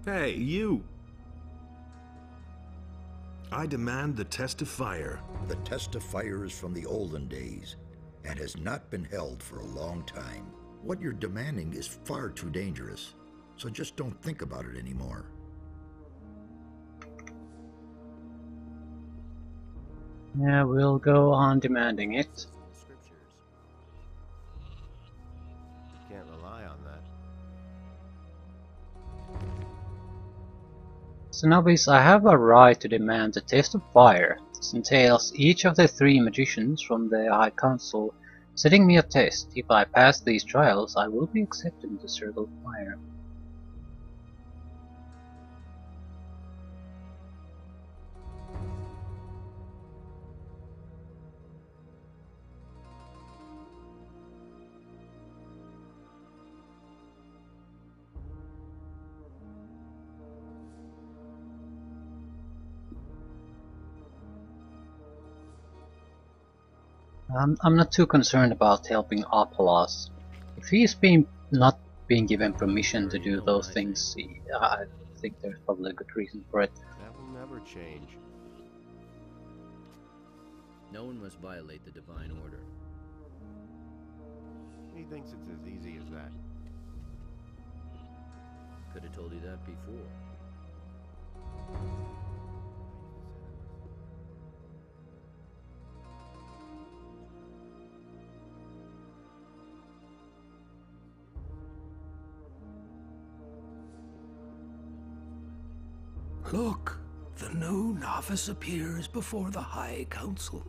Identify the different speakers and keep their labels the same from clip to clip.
Speaker 1: Hey, you! I demand the test of fire.
Speaker 2: The test of fire is from the olden days and has not been held for a long time. What you're demanding is far too dangerous, so just don't think about it anymore.
Speaker 3: Yeah, we'll go on demanding it.
Speaker 4: From the scriptures. Can't rely on that.
Speaker 3: So novice, I have a right to demand the test of fire. This entails each of the 3 magicians from the High Council setting me a test. If I pass these trials, I will be accepted into the Circle of Fire. I'm not too concerned about helping Apollos. If he's not being given permission to do those things, I think there's probably a good reason for it.
Speaker 4: That will never change.
Speaker 5: No one must violate the divine order.
Speaker 4: He thinks it's as easy as that.
Speaker 5: Could have told you that before.
Speaker 6: Look, the new novice appears before the High Council.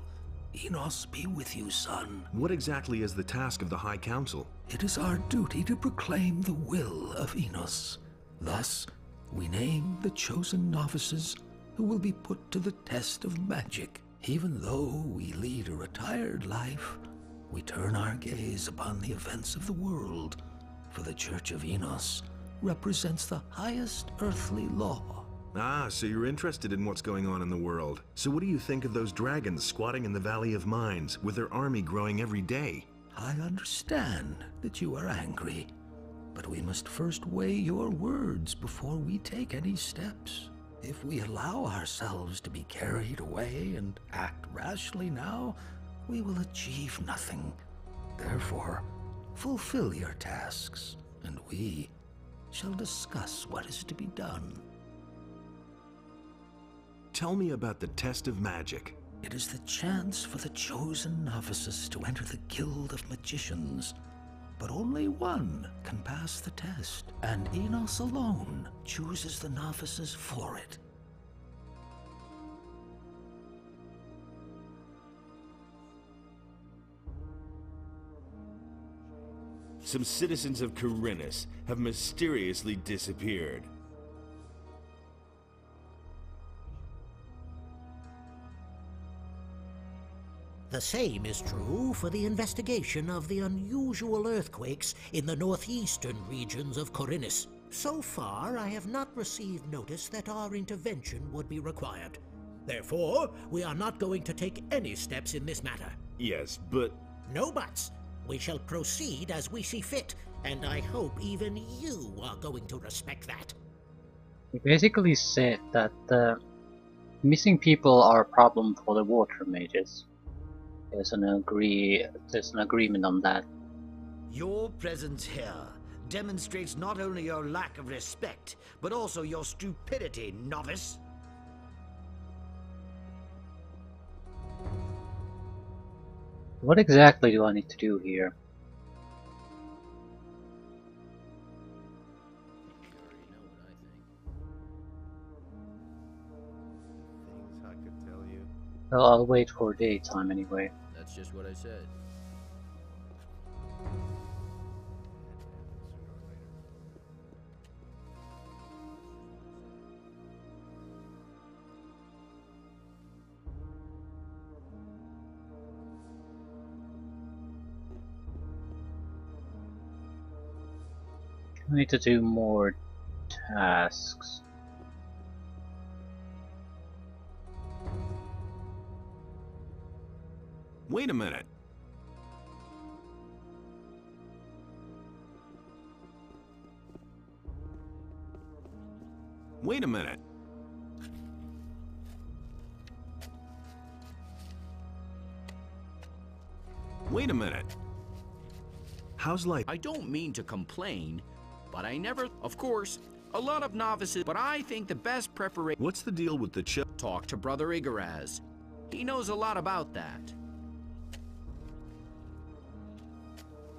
Speaker 6: Enos be with you, son.
Speaker 1: What exactly is the task of the High Council?
Speaker 6: It is our duty to proclaim the will of Enos. Thus, we name the chosen novices who will be put to the test of magic. Even though we lead a retired life, we turn our gaze upon the events of the world, for the Church of Enos represents the highest earthly law.
Speaker 1: Ah, so you're interested in what's going on in the world. So what do you think of those dragons squatting in the Valley of Mines, with their army growing every day?
Speaker 6: I understand that you are angry, but we must first weigh your words before we take any steps. If we allow ourselves to be carried away and act rashly now, we will achieve nothing. Therefore, fulfill your tasks, and we shall discuss what is to be done.
Speaker 1: Tell me about the test of magic.
Speaker 6: It is the chance for the chosen novices to enter the Guild of Magicians. But only one can pass the test, and Enos alone chooses the novices for it.
Speaker 7: Some citizens of Khorinis have mysteriously disappeared.
Speaker 8: The same is true for the investigation of the unusual earthquakes in the northeastern regions of Khorinis. So far, I have not received notice that our intervention would be required. Therefore, we are not going to take any steps in this matter.
Speaker 7: Yes, but...
Speaker 8: No buts. We shall proceed as we see fit, and I hope even you are going to respect that.
Speaker 3: He basically said that missing people are a problem for the water mages. There's an agreement on that.
Speaker 9: Your presence here demonstrates not only your lack of respect, but also your stupidity, novice.
Speaker 3: What exactly do I need to do here?
Speaker 4: Things I could tell you.
Speaker 3: Well, I'll wait for daytime anyway.
Speaker 5: That's just what I said.
Speaker 3: I need to do more tasks.
Speaker 1: Wait a minute.
Speaker 7: Wait a minute. Wait a minute.
Speaker 1: How's life?
Speaker 10: I don't mean to complain, but I never... Of course, a lot of novices, but I think the best preparation...
Speaker 1: What's the deal with the
Speaker 10: Talk to Brother Igaraz. He knows a lot about that.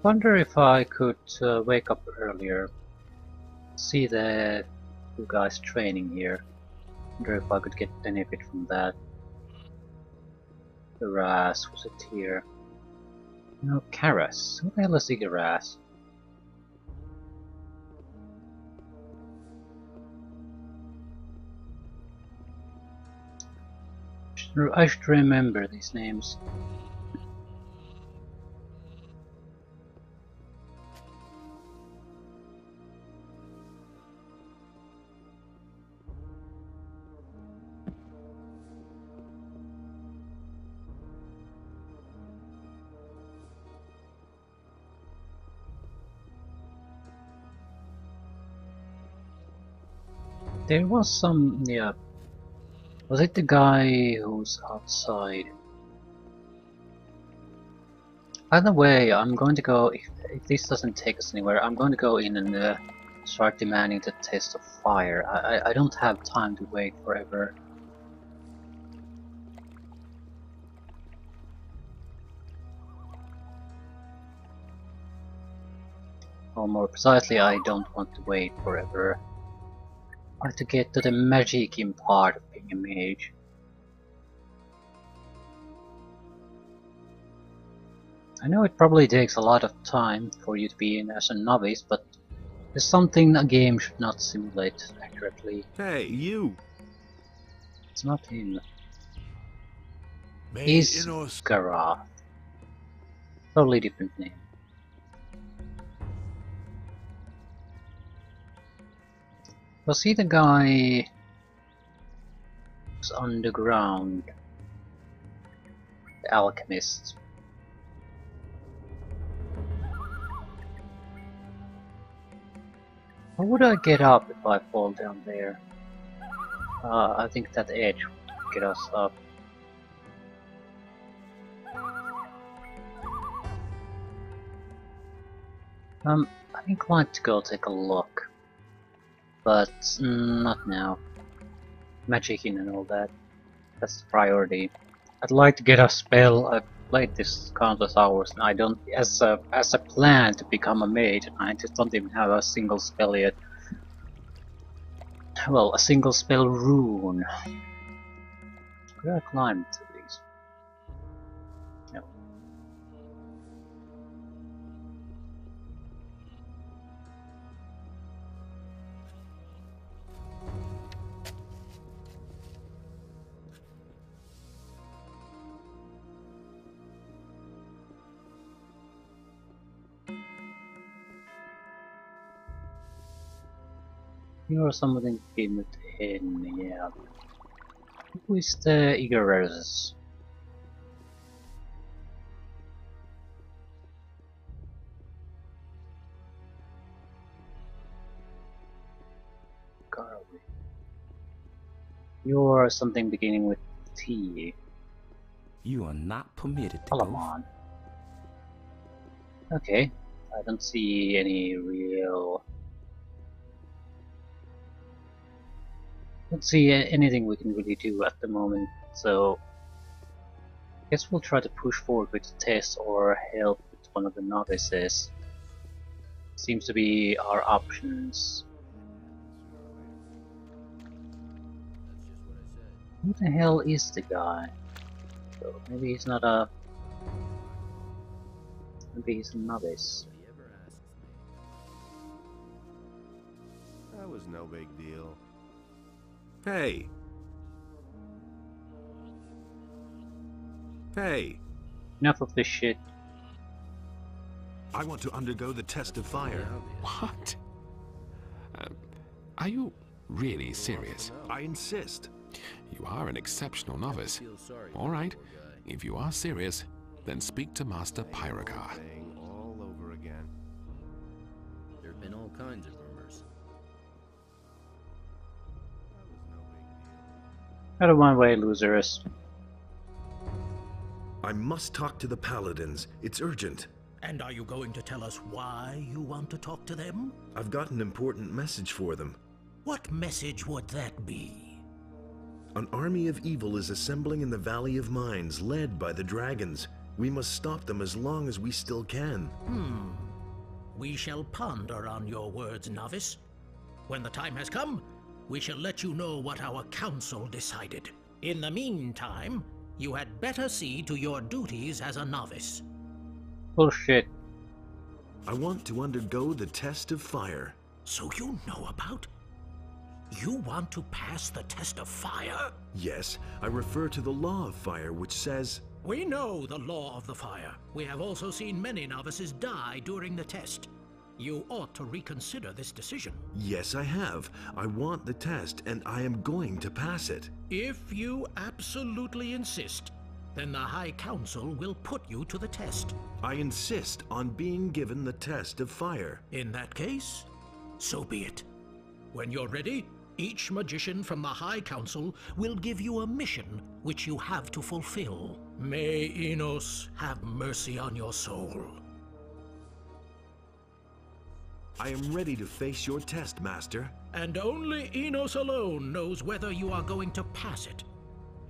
Speaker 3: Wonder if I could wake up earlier. See the two guys training here. Wonder if I could get benefit from that. Igaraz, was it here? No, Karas. Who the hell is Igaraz? I should remember these names. There was some, yeah. Was it the guy who's outside? By the way, I'm going to go, if this doesn't take us anywhere, I'm going to go in and start demanding the test of fire. I don't have time to wait forever. Or more precisely, I don't want to wait forever. I want to get to the magic in part of being a mage. I know it probably takes a lot of time for you to be in as a novice, but it's something a game should not simulate accurately.
Speaker 1: Hey, you!
Speaker 3: It's not him. He's Garath. Totally different name. Was he the guy who's underground? The alchemist. How would I get up if I fall down there? I think that edge would get us up. I'm inclined to go take a look. But not now. Magicking and all that. That's the priority. I'd like to get a spell. I've played this countless hours and I don't, as a plan to become a mage, I just don't even have a single spell yet. Well, a single spell rune. Could I climb to these? No. You are something in with him, yeah. Who is the Igaraz? Garwin. You are something beginning with T.
Speaker 6: You are not permitted to
Speaker 3: Palamon. Okay, I don't see any real... Don't see anything we can really do at the moment, so I guess we'll try to push forward with the test or help with one of the novices. Seems to be our options. Who the hell is the guy? So maybe he's not a... Maybe he's a novice.
Speaker 4: That was no big deal.
Speaker 1: Hey! Hey!
Speaker 3: Enough of this shit.
Speaker 1: I want to undergo the test of fire.
Speaker 11: What? Are you really serious?
Speaker 1: I insist.
Speaker 11: You are an exceptional novice. All right. If you are serious, then speak to Master Pyrogar.
Speaker 4: All over again.
Speaker 5: There have been all kinds of rumors.
Speaker 3: Out of my way, losers.
Speaker 1: I must talk to the paladins. It's urgent.
Speaker 8: And are you going to tell us why you want to talk to them?
Speaker 1: I've got an important message for them.
Speaker 8: What message would that be?
Speaker 1: An army of evil is assembling in the Valley of Mines, led by the dragons. We must stop them as long as we still can.
Speaker 8: We shall ponder on your words, novice. When the time has come, we shall let you know what our council decided. In the meantime, you had better see to your duties as a novice.
Speaker 3: Bullshit.
Speaker 1: I want to undergo the test of fire.
Speaker 8: So you know about? You want to pass the test of fire?
Speaker 1: Yes, I refer to the law of fire, which says...
Speaker 8: We know the law of the fire. We have also seen many novices die during the test. You ought to reconsider this decision.
Speaker 1: Yes, I have. I want the test, and I am going to pass it.
Speaker 8: If you absolutely insist, then the High Council will put you to the test.
Speaker 1: I insist on being given the test of fire.
Speaker 8: In that case, so be it. When you're ready, each magician from the High Council will give you a mission which you have to fulfill. May Enos have mercy on your soul.
Speaker 1: I am ready to face your test, Master.
Speaker 8: And only Enos alone knows whether you are going to pass it.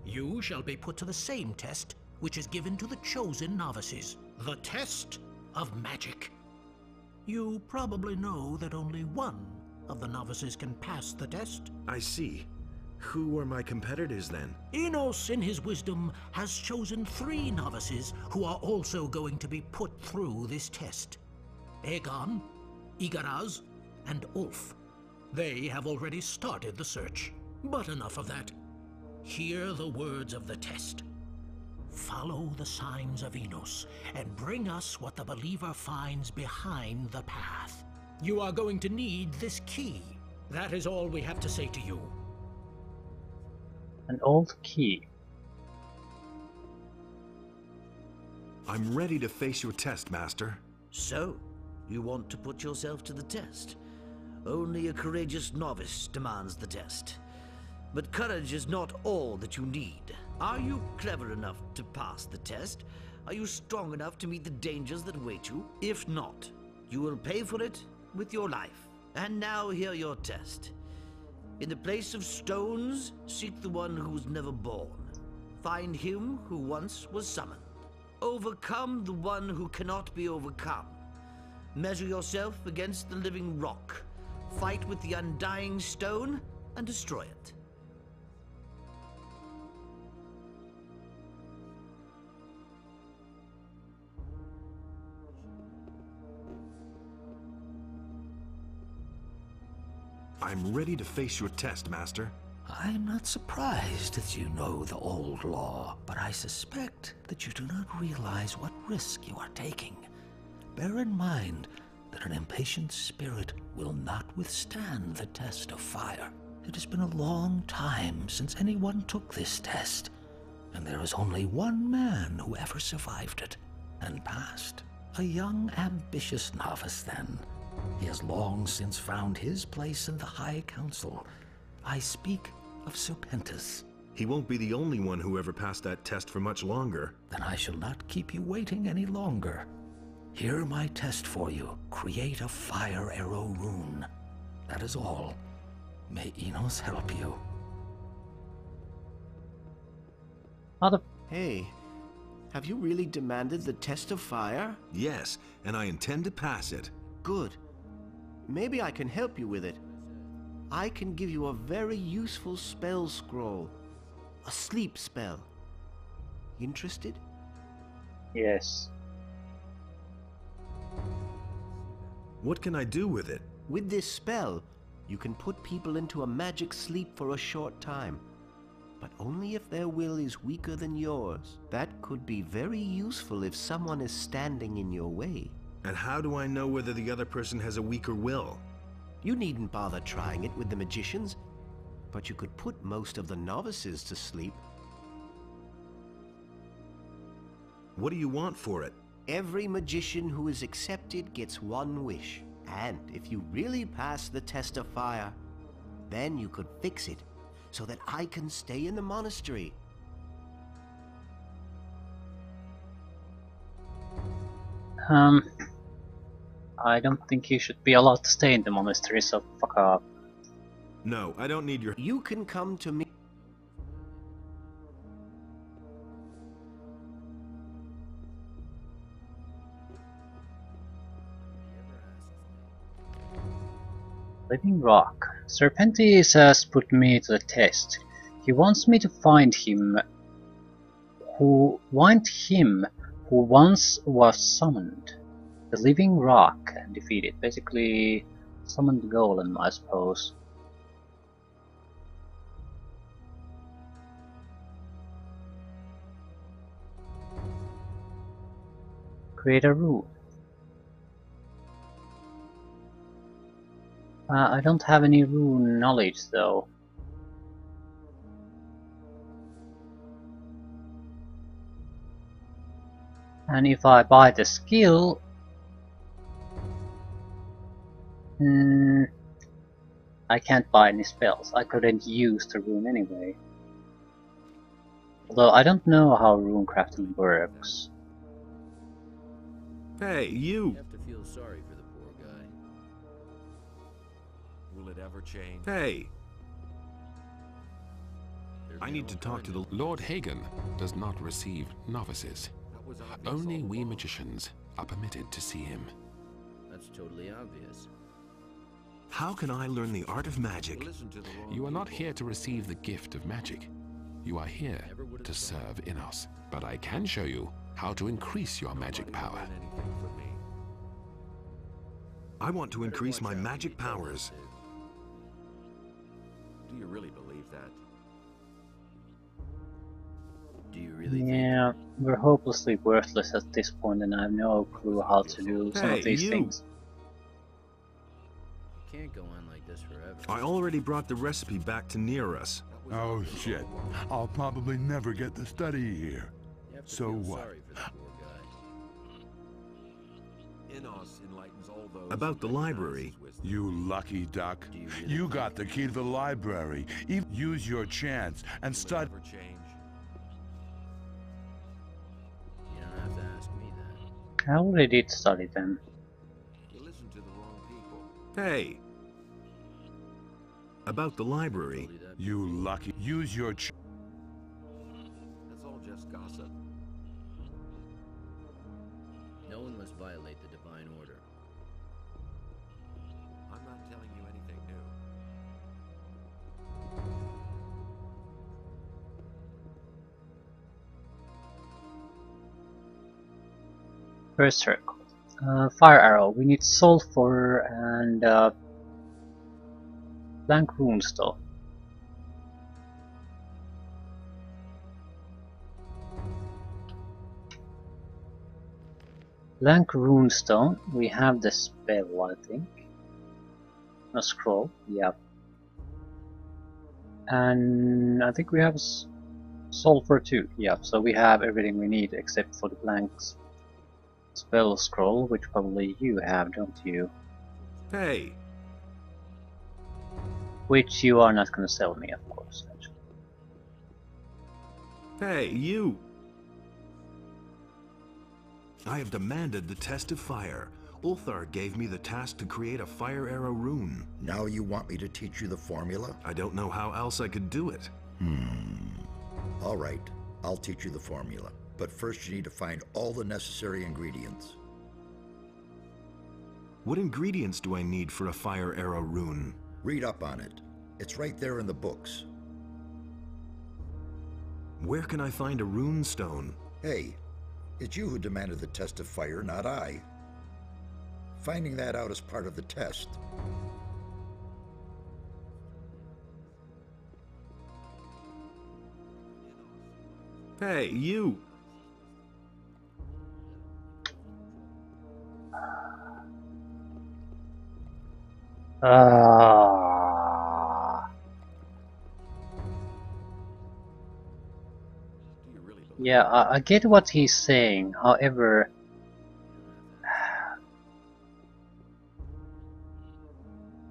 Speaker 8: You shall be put to the same test which is given to the chosen novices, the test of magic. You probably know that only one of the novices can pass the test.
Speaker 1: I see. Who are my competitors then?
Speaker 8: Enos, in his wisdom, has chosen 3 novices who are also going to be put through this test. Aegon, Igaraz, and Ulf. They have already started the search. But enough of that. Hear the words of the test. Follow the signs of Enos, and bring us what the believer finds behind the path. You are going to need this key. That is all we have to say to you.
Speaker 3: An old key.
Speaker 1: I'm ready to face your test, Master.
Speaker 9: So, you want to put yourself to the test? Only a courageous novice demands the test. But courage is not all that you need. Are you clever enough to pass the test? Are you strong enough to meet the dangers that await you? If not, you will pay for it with your life. And now hear your test. In the place of stones, seek the one who was never born. Find him who once was summoned. Overcome the one who cannot be overcome. Measure yourself against the living rock. Fight with the undying stone and destroy it.
Speaker 1: I'm ready to face your test, Master.
Speaker 6: I'm not surprised that you know the old law, but I suspect that you do not realize what risk you are taking. Bear in mind that an impatient spirit will not withstand the test of fire. It has been a long time since anyone took this test, and there is only one man who ever survived it and passed. A young, ambitious novice, then. He has long since found his place in the High Council. I speak of Serpentis.
Speaker 1: He won't be the only one who ever passed that test for much longer.
Speaker 6: Then I shall not keep you waiting any longer. Hear my test for you. Create a fire arrow rune. That is all. May Enos help you.
Speaker 4: Hey, have you really demanded the test of fire?
Speaker 1: Yes, and I intend to pass it.
Speaker 4: Good. Maybe I can help you with it. I can give you a very useful spell scroll. A sleep spell. Interested?
Speaker 3: Yes.
Speaker 1: What can I do with it?
Speaker 4: With this spell, you can put people into a magic sleep for a short time. But only if their will is weaker than yours. That could be very useful if someone is standing in your way.
Speaker 1: And how do I know whether the other person has a weaker will?
Speaker 4: You needn't bother trying it with the magicians, but you could put most of the novices to sleep.
Speaker 1: What do you want for it?
Speaker 4: Every magician who is accepted gets one wish. And if you really pass the test of fire, then you could fix it. so that I can stay in the monastery.
Speaker 3: I don't think you should be allowed to stay in the monastery, so fuck off.
Speaker 1: No, I don't need your...
Speaker 4: You can come to me.
Speaker 3: Living Rock. Serpentis has put me to the test. He wants me to find him who once was summoned. The Living Rock and defeated. Basically summoned the golem, I suppose. Create a rune. I don't have any rune knowledge though. And if I buy the skill, I can't buy any spells. I couldn't use the rune anyway. Although I don't know how rune crafting works.
Speaker 1: Hey, you!
Speaker 5: You have to feel sorry for the poor guy.
Speaker 7: Will it ever change?
Speaker 1: Hey!
Speaker 11: I need to talk to the... Lord Hagen does not receive novices. Only we magicians are permitted to see him.
Speaker 5: That's totally obvious.
Speaker 1: How can I learn the art of magic?
Speaker 11: You are not here to receive the gift of magic. You are here to serve Innos. But I can show you how to increase your magic power.
Speaker 1: I want to increase my magic powers.
Speaker 7: Do you really believe that?
Speaker 5: Do you really
Speaker 3: Yeah, we're hopelessly worthless at this point and I have no clue how to do some of these things.
Speaker 5: You can't go on like this forever.
Speaker 1: I already brought the recipe back to near us.
Speaker 12: Oh shit. I'll probably never get to study here.
Speaker 5: You have to
Speaker 12: So
Speaker 5: feel
Speaker 12: what?
Speaker 5: sorry for the poor guy.
Speaker 7: Innos enlightens all those
Speaker 1: About the
Speaker 7: who recognize
Speaker 1: library.
Speaker 7: his wisdom.
Speaker 12: You lucky duck.
Speaker 5: Do you really
Speaker 12: You got the key to the library. Use your chance and
Speaker 7: Will it
Speaker 12: study.
Speaker 7: ever change?
Speaker 5: You don't have to ask me that.
Speaker 3: I already did study them.
Speaker 7: You listen to the wrong people.
Speaker 1: Hey! About the library.
Speaker 5: Told you that
Speaker 12: You lucky. Use your chance.
Speaker 7: That's all just gossip.
Speaker 5: no one must violate the divine order.
Speaker 7: I'm not telling you anything new.
Speaker 3: First circle. Fire arrow. We need sulfur and blank runestone. Blank runestone. We have the spell, I think. A scroll. Yep. And I think we have sulfur too. Yep. So we have everything we need except for the blanks. Spell scroll, which probably you have, don't you?
Speaker 1: Hey!
Speaker 3: Which you are not going to sell me, of course.
Speaker 1: Hey, you! I have demanded the test of fire. Ulthar gave me the task to create a fire arrow rune.
Speaker 2: Now you want me to teach you the formula?
Speaker 1: I don't know how else I could do it.
Speaker 2: All right, I'll teach you the formula. But first you need to find all the necessary ingredients.
Speaker 1: What ingredients do I need for a fire arrow rune?
Speaker 2: Read up on it. It's right there in the books.
Speaker 1: Where can I find a rune stone?
Speaker 2: Hey, it's you who demanded the test of fire, not I. Finding that out is part of the test.
Speaker 1: Hey, you!
Speaker 7: Do you really believe
Speaker 3: Yeah, I get what he's saying. However,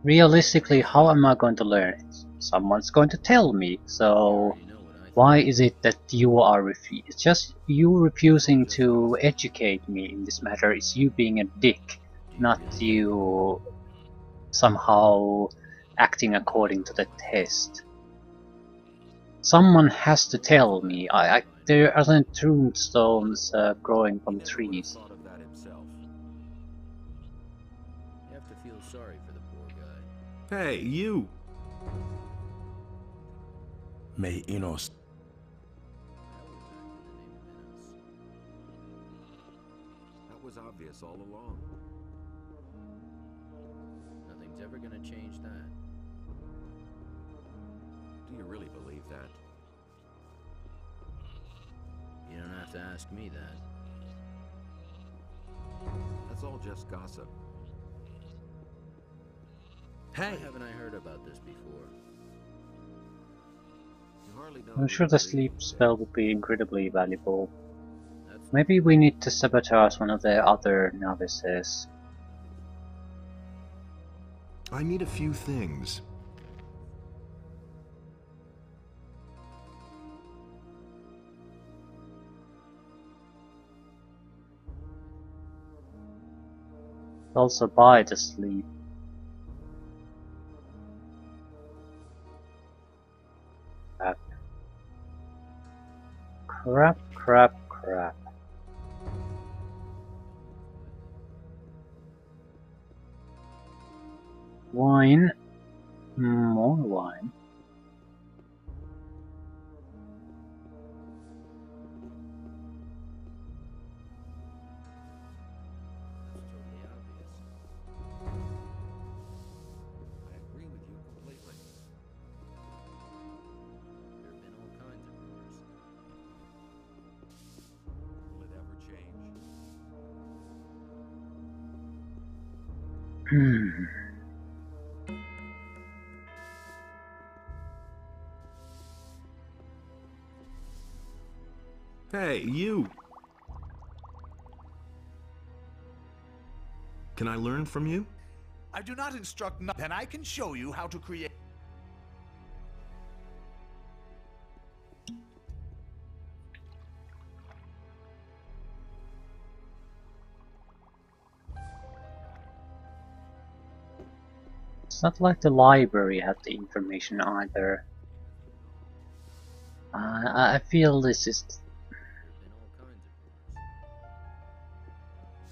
Speaker 3: realistically, how am I going to learn it? someone's going to tell me. So why is it that you are it's just you refusing to educate me in this matter? It's you being a dick, not you somehow acting according to the test. Someone has to tell me. There aren't tombstones growing from trees.
Speaker 5: You have to feel sorry for the poor guy.
Speaker 1: Hey, you!
Speaker 6: May Inos.
Speaker 7: That was obvious all along.
Speaker 5: Nothing's ever gonna change that.
Speaker 7: Do you really believe that?
Speaker 5: You don't have to ask me that.
Speaker 7: That's all just gossip.
Speaker 5: Why haven't I heard about this before?
Speaker 7: You hardly know.
Speaker 3: I'm sure the sleep spell would be incredibly valuable. Maybe we need to sabotage one of the other novices.
Speaker 1: I need a few things.
Speaker 3: Also buy the sleep. Crap, crap, crap. Wine. More wine.
Speaker 1: Hey, you! Can I learn from you?
Speaker 13: I do not instruct then I can show you how to create.
Speaker 3: It's not like the library had the information either. I feel this is...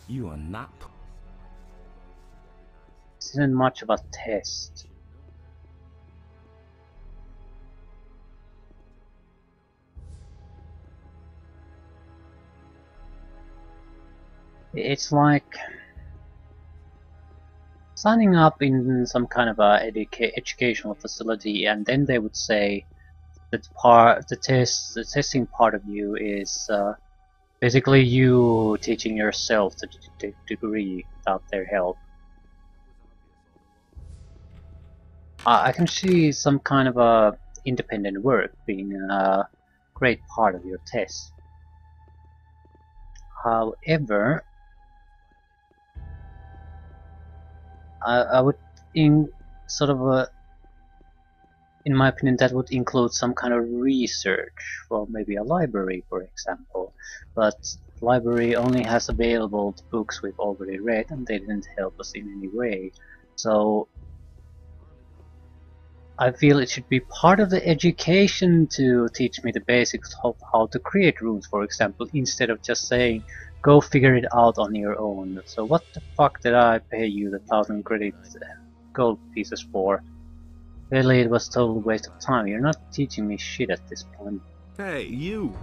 Speaker 6: You are not.
Speaker 3: This isn't much of a test. It's like signing up in some kind of a educational facility, and then they would say that the testing part of you is basically you teaching yourself the degree without their help. I can see some kind of a independent work being a great part of your test. However, I would in my opinion, that would include some kind of research for maybe a library, for example. But library only has available the books we've already read, and they didn't help us in any way. So I feel it should be part of the education to teach me the basics of how to create runes, for example, instead of just saying, go figure it out on your own. So what the fuck did I pay you the 1,000 credit gold pieces for? Really, it was a total waste of time. You're not teaching me shit at this point.
Speaker 1: Hey, you!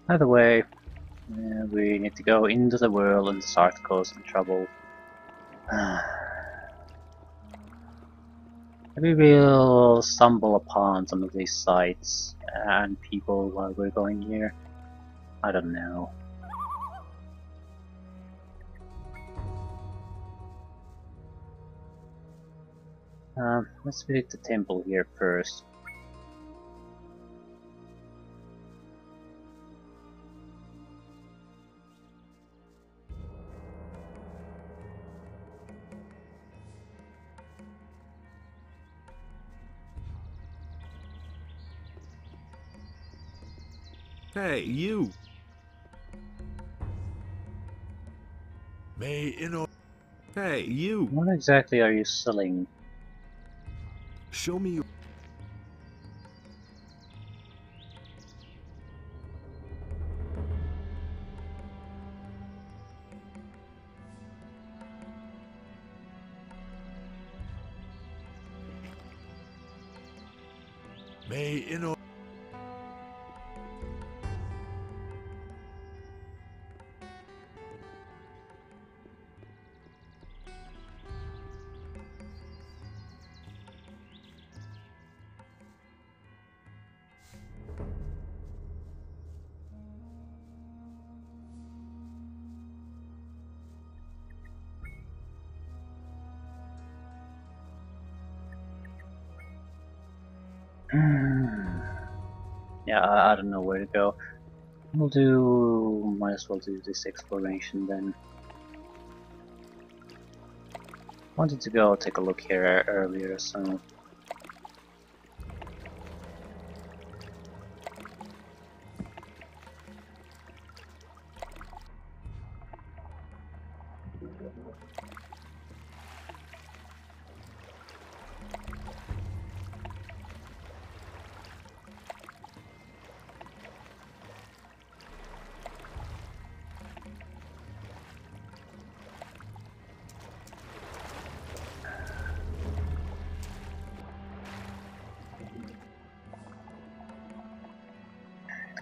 Speaker 3: By the way, we need to go into the world and start causing trouble. Maybe we'll stumble upon some of these sites and people while we're going here. I don't know. Let's visit the temple here first.
Speaker 1: Hey, you! Hey, you!
Speaker 3: What exactly are you selling?
Speaker 1: Show me your...
Speaker 3: Yeah, I don't know where to go. Might as well do this exploration then. Wanted to go take a look here earlier, so...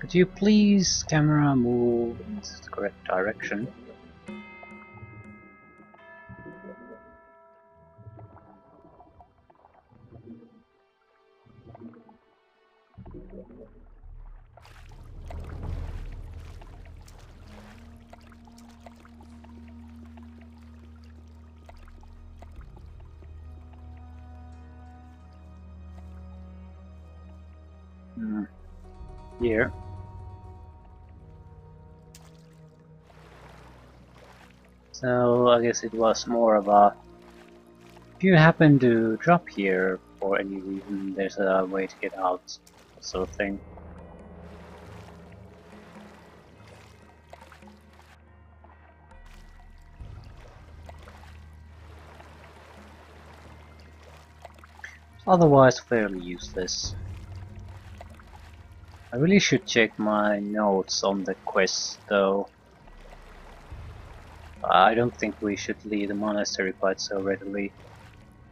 Speaker 3: Could you please, camera, move in the correct direction? Here. So I guess it was more of a... If you happen to drop here for any reason, there's a way to get out, sort of thing. Otherwise fairly useless. I really should check my notes on the quest though. I don't think we should leave the monastery quite so readily.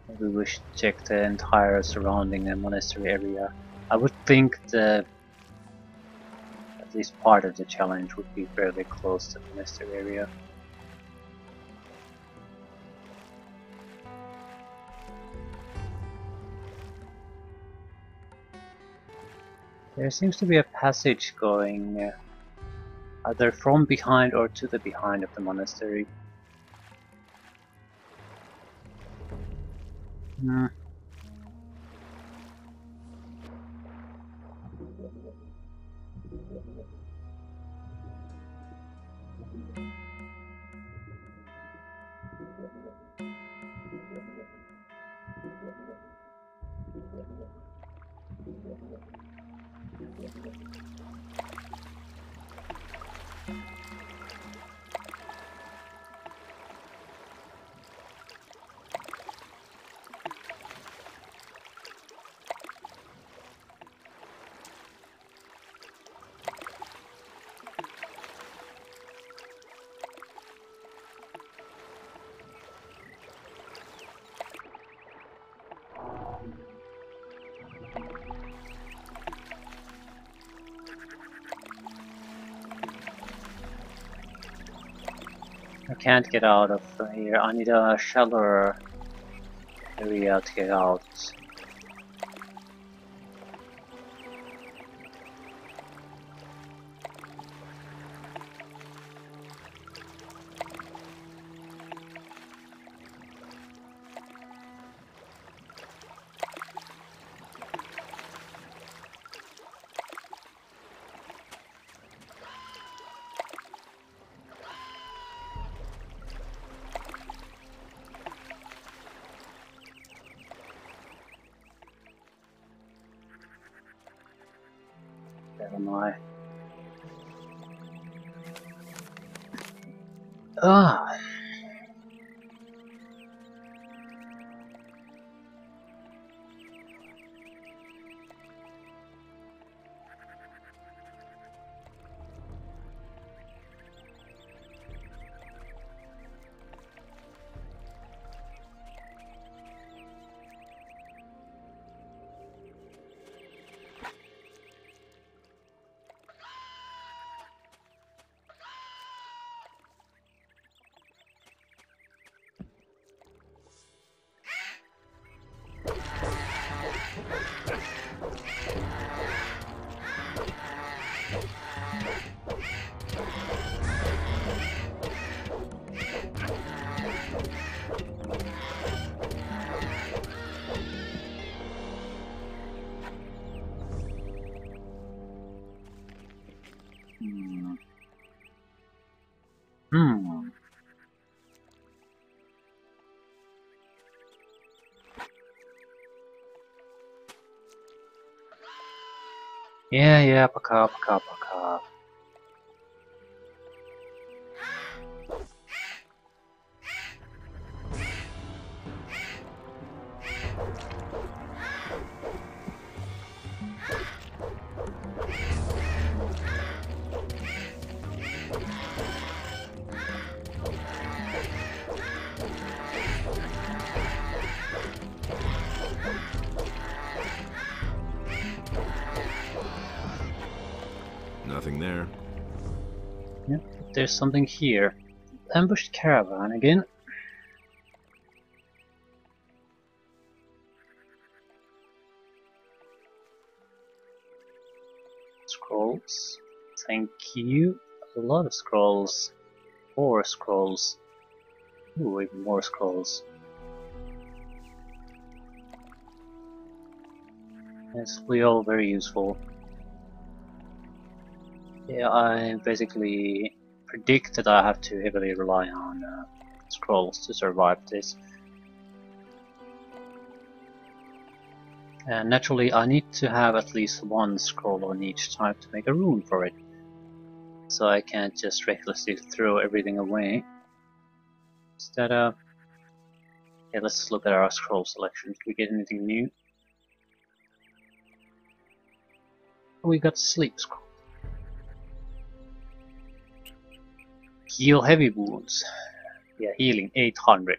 Speaker 3: Maybe we should check the entire surrounding monastery area. I would think at least part of the challenge would be fairly close to the monastery area. There seems to be a passage going either from behind or to the behind of the monastery. I can't get out of here. I need a shallower area to get out. Where am I? Ah. Hmm. Yeah, пока.
Speaker 1: Nothing there.
Speaker 3: Yep, there's something here. Ambushed caravan again. Scrolls. Thank you. A lot of scrolls. 4 scrolls. Ooh, even more scrolls. It's all very useful. Yeah, I basically predict that I have to heavily rely on scrolls to survive this. And naturally I need to have at least 1 scroll on each type to make a rune for it. So I can't just recklessly throw everything away. Instead of... yeah, let's look at our scroll selection. Did we get anything new? We got sleep scroll. Heal heavy wounds. Yeah, healing 800.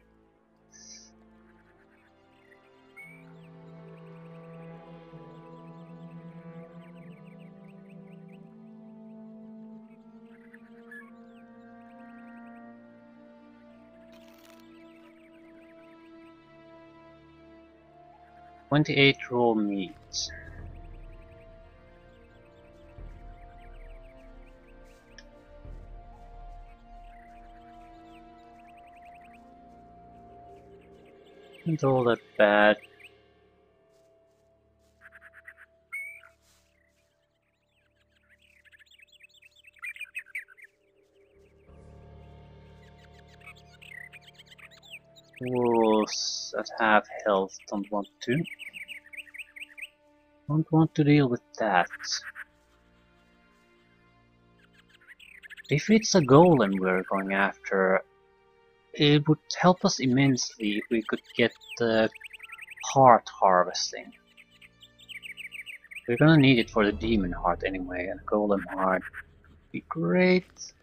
Speaker 3: $28 raw meat. Not all that bad. Wolves at half health, don't want to. Don't want to deal with that. If it's a golem we're going after, it would help us immensely if we could get the heart harvesting. We're gonna need it for the demon heart anyway, and golem heart would be great.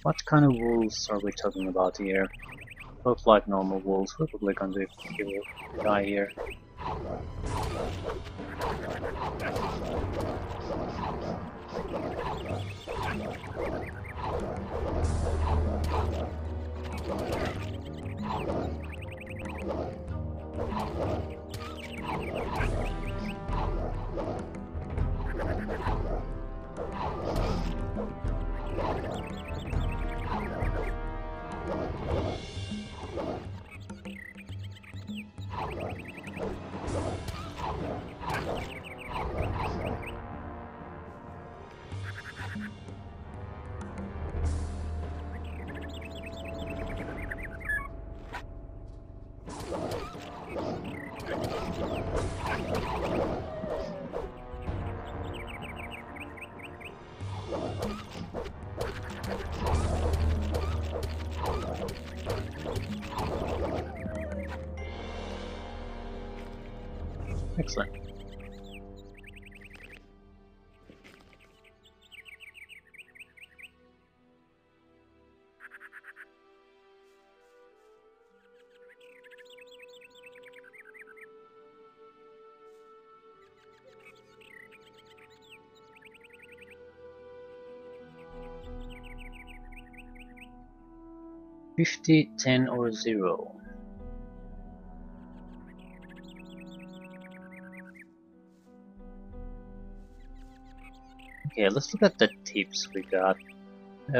Speaker 3: What kind of wolves are we talking about here? Look like normal wolves, we're probably going to die here. Excellent. $50, $10, or 0. Okay, let's look at the tips we got.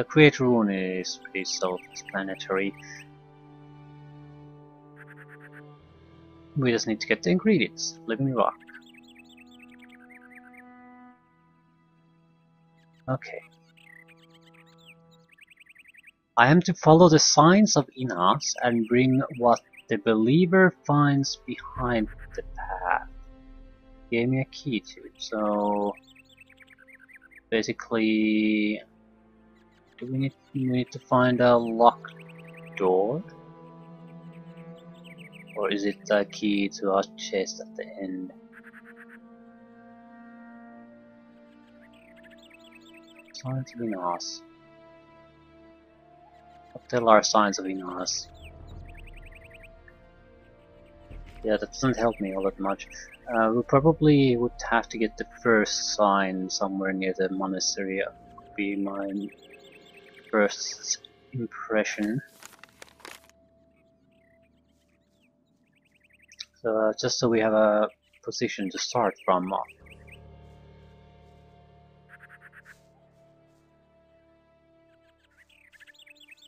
Speaker 3: Create rune is pretty self-explanatory. We just need to get the ingredients. Living rock. Okay. I am to follow the signs of Innas and bring what the believer finds behind the path. Gave me a key to it, so basically do we need to find a locked door? Or is it a key to our chest at the end? Signs of Innas. What the hell are signs of Innas? Yeah, that doesn't help me all that much. We probably would have to get the first sign somewhere near the monastery. Would be my first impression. So just so we have a position to start from.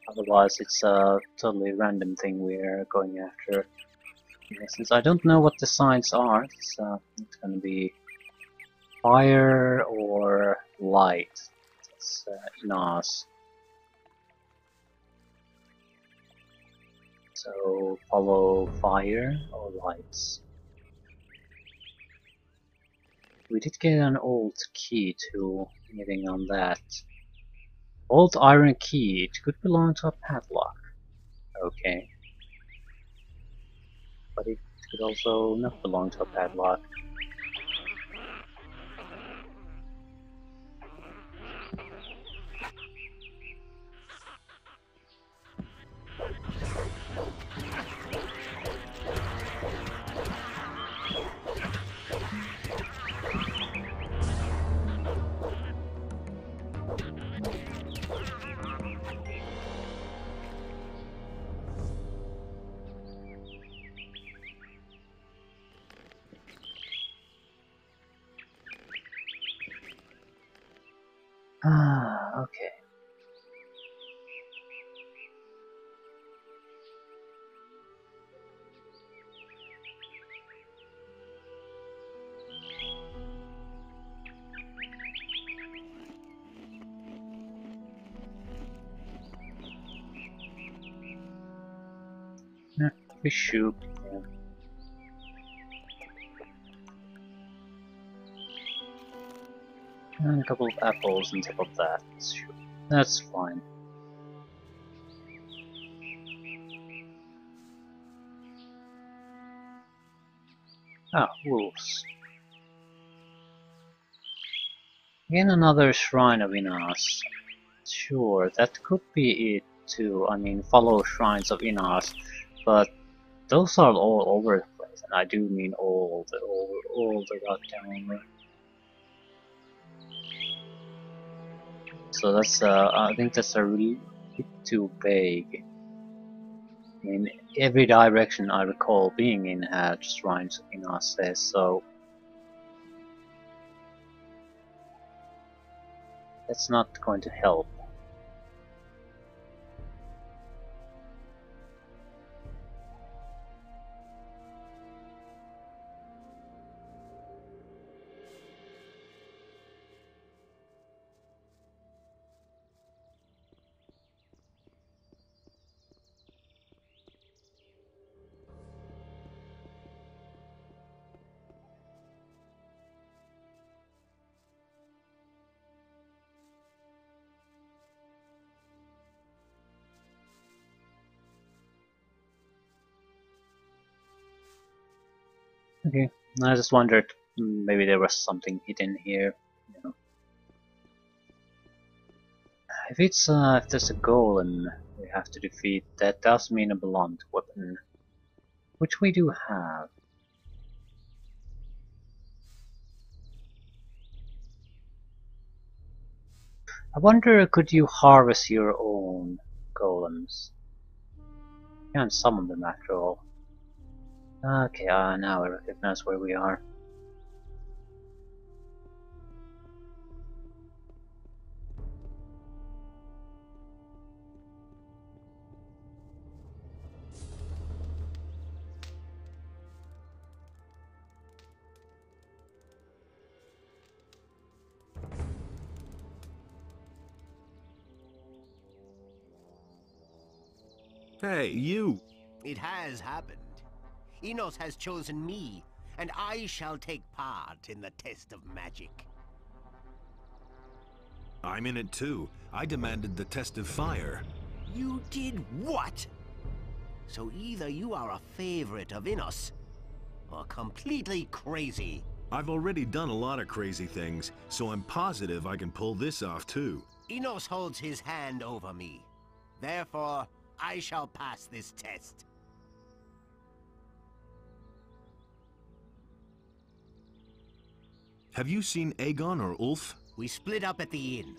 Speaker 3: Otherwise, it's a totally random thing we're going after. Since I don't know what the signs are, it's going to be fire or light. It's Innas. So follow fire or lights. We did get an old key too. Anything on that? Old iron key. It could belong to a padlock. Okay. But it could also not belong to a padlock. Okay. Yeah, we should. Yeah. And a couple of apples on top of that. Sure. That's fine. Ah, wolves. Again, another shrine of Innas. Sure, that could be it too. I mean, follow shrines of Innas, but those are all over the place, and I do mean all the goddamn. So that's I think that's a really bit too vague. I mean, every direction I recall being in had shrines of Innas there, so that's not going to help. Okay, I just wondered, maybe there was something hidden here. You know. If there's a golem we have to defeat, that does mean a blunt weapon, which we do have. I wonder, could you harvest your own golems? You can't summon them after all. Okay, now I recognize where we are.
Speaker 1: Hey, you!
Speaker 4: It has happened. Enos has chosen me, and I shall take part in the test of magic.
Speaker 1: I'm in it too. I demanded the test of fire.
Speaker 4: You did what? So either you are a favorite of Enos, or completely crazy.
Speaker 1: I've already done a lot of crazy things, so I'm positive I can pull this off too.
Speaker 4: Enos holds his hand over me. Therefore, I shall pass this test.
Speaker 1: Have you seen Aegon or Ulf?
Speaker 4: We split up at the inn.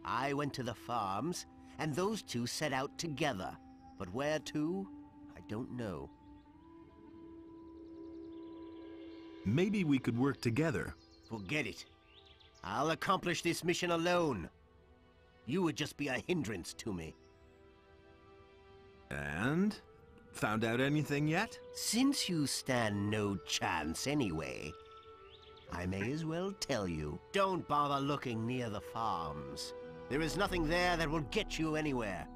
Speaker 4: I went to the farms, and those two set out together. But where to? I don't know.
Speaker 1: Maybe we could work together.
Speaker 4: Forget it. I'll accomplish this mission alone. You would just be a hindrance to me.
Speaker 1: And? Found out anything yet?
Speaker 4: Since you stand no chance anyway, I may as well tell you. Don't bother looking near the farms. There is nothing there that will get you anywhere.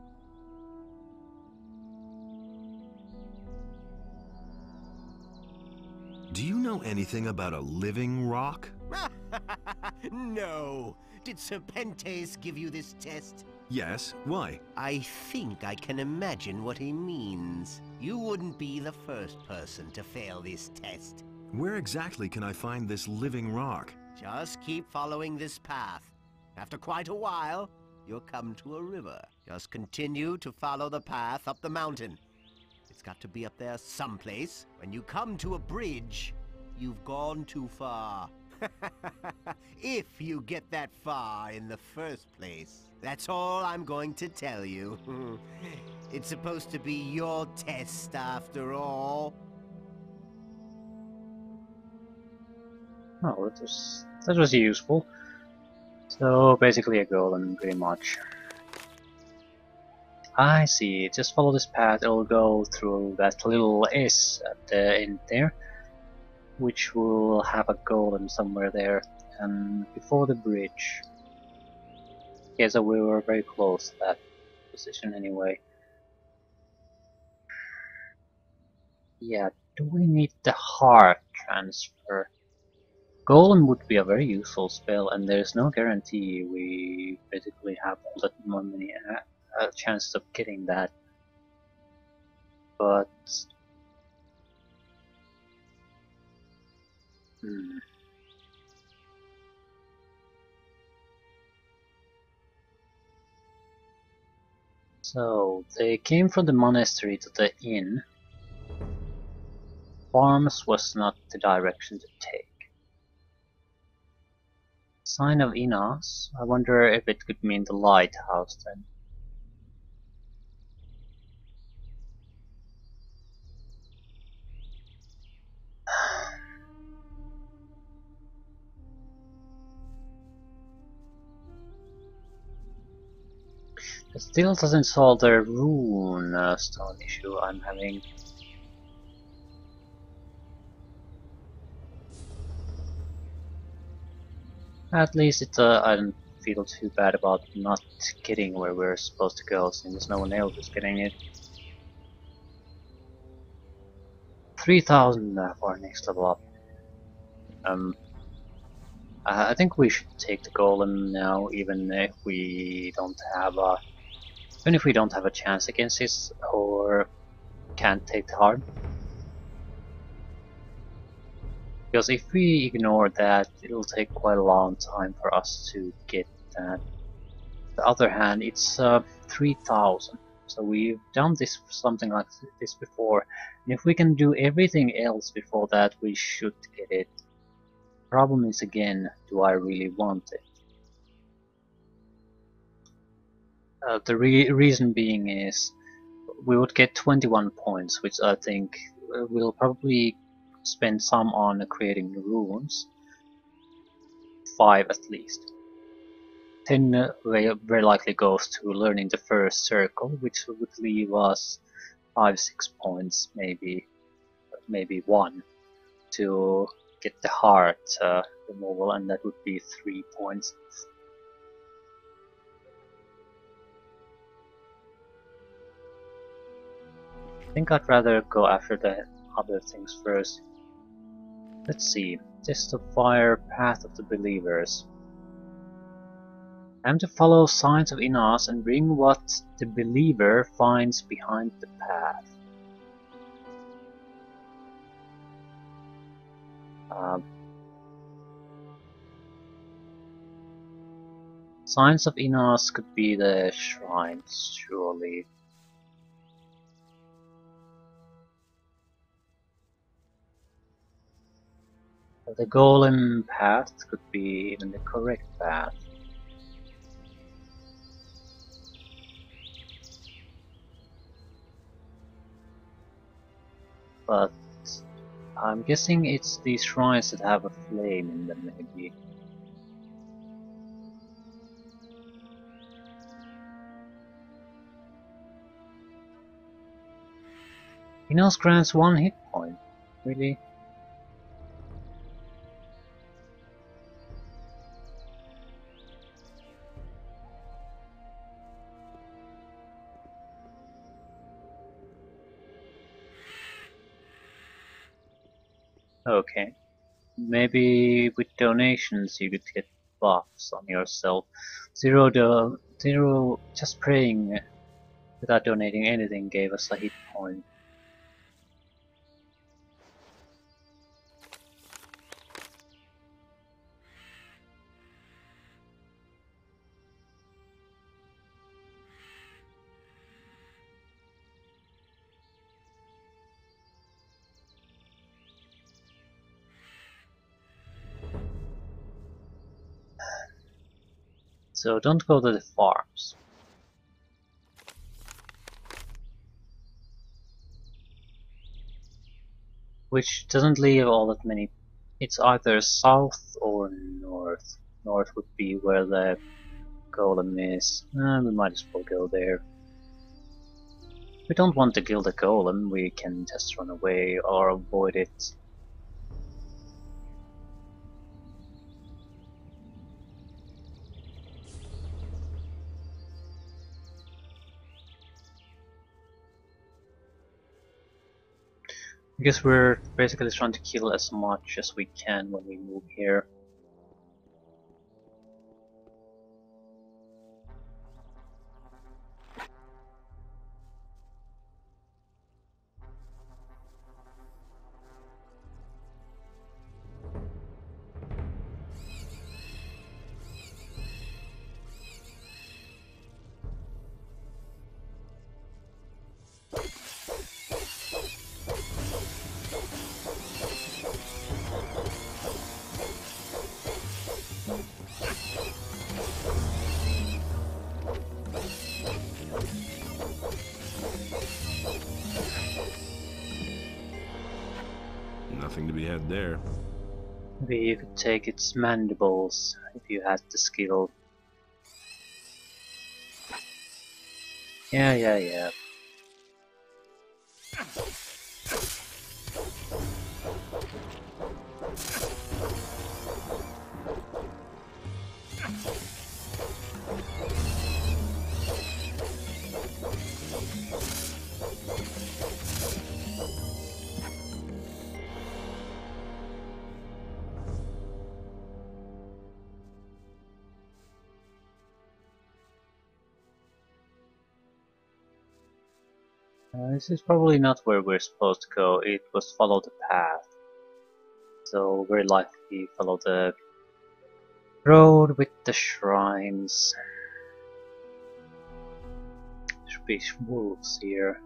Speaker 1: Do you know anything about a living rock?
Speaker 4: No. Did Serpentes give you this test?
Speaker 1: Yes. Why?
Speaker 4: I think I can imagine what he means. You wouldn't be the first person to fail this test.
Speaker 1: Where exactly can I find this living rock?
Speaker 4: Just keep following this path. After quite a while, you'll come to a river. Just continue to follow the path up the mountain. It's got to be up there someplace. When you come to a bridge, you've gone too far. If you get that far in the first place. That's all I'm going to tell you. It's supposed to be your test after all.
Speaker 3: Oh, that was useful. So basically a golem, pretty much. I see. Just follow this path. It'll go through that little S at the end there, which will have a golem somewhere there, and before the bridge. Yeah, so we were very close to that position anyway. Yeah, do we need the heart transfer? Golem would be a very useful spell, and there's no guarantee we basically have all that money a chance of getting that. But so they came from the monastery to the inn. Farms was not the direction to take. Sign of Enos. I wonder if it could mean the lighthouse then. It still doesn't solve the rune stone issue I'm having. At least I don't feel too bad about not getting where we're supposed to go, since no one else is getting it. 3,000 for our next level up. I think we should take the golem now, even if we don't have a chance against this, or can't take the heart. Because if we ignore that, it'll take quite a long time for us to get that. On the other hand, it's 3000. So we've done this something like this before, and if we can do everything else before that, we should get it. Problem is again, do I really want it? The reason being is we would get 21 points, which I think we'll probably spend some on creating runes, 5 at least. 10 very likely goes to learning the first circle, which would leave us 5-6 points, maybe 1 to get the heart removal, and that would be 3 points. I think I'd rather go after the other things first. Let's see. Test of Fire, Path of the Believers. I am to follow signs of Inaz and bring what the believer finds behind the path. Signs of Inaz could be the shrines, surely. The golem path could be even the correct path. But I'm guessing it's these shrines that have a flame in them, maybe. Inaz grants 1 hit point. Really? Okay. Maybe with donations you could get buffs on yourself. Zero just praying without donating anything gave us a hit point. So don't go to the farms. Which doesn't leave all that many. It's either south or north. North would be where the golem is. We might as well go there. We don't want to kill the golem, we can just run away or avoid it. I guess we're basically trying to kill as much as we can when we move here.
Speaker 1: Nothing to be had there.
Speaker 3: Maybe you could take its mandibles if you had the skill. Yeah. This is probably not where we're supposed to go. It was follow the path. So very likely follow the road with the shrines. Should be wolves here.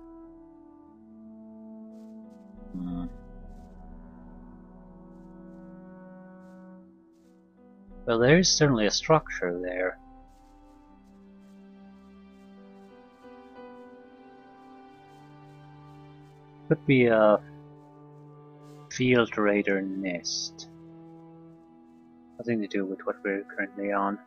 Speaker 3: Well, there is certainly a structure there. Could be a field raider nest. Nothing to do with what we're currently on.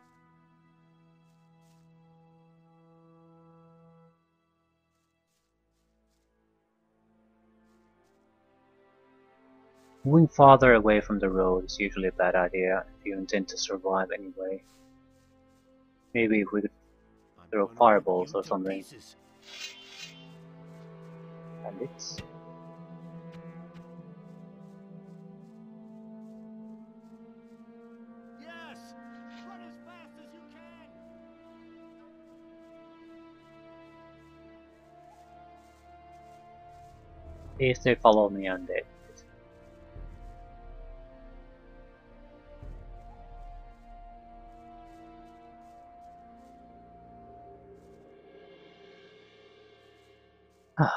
Speaker 3: Moving farther away from the road is usually a bad idea if you intend to survive anyway. Maybe if we could throw fireballs or something. Bandits.
Speaker 9: Yes! Run as fast as you can!
Speaker 3: If they follow me, I'm dead.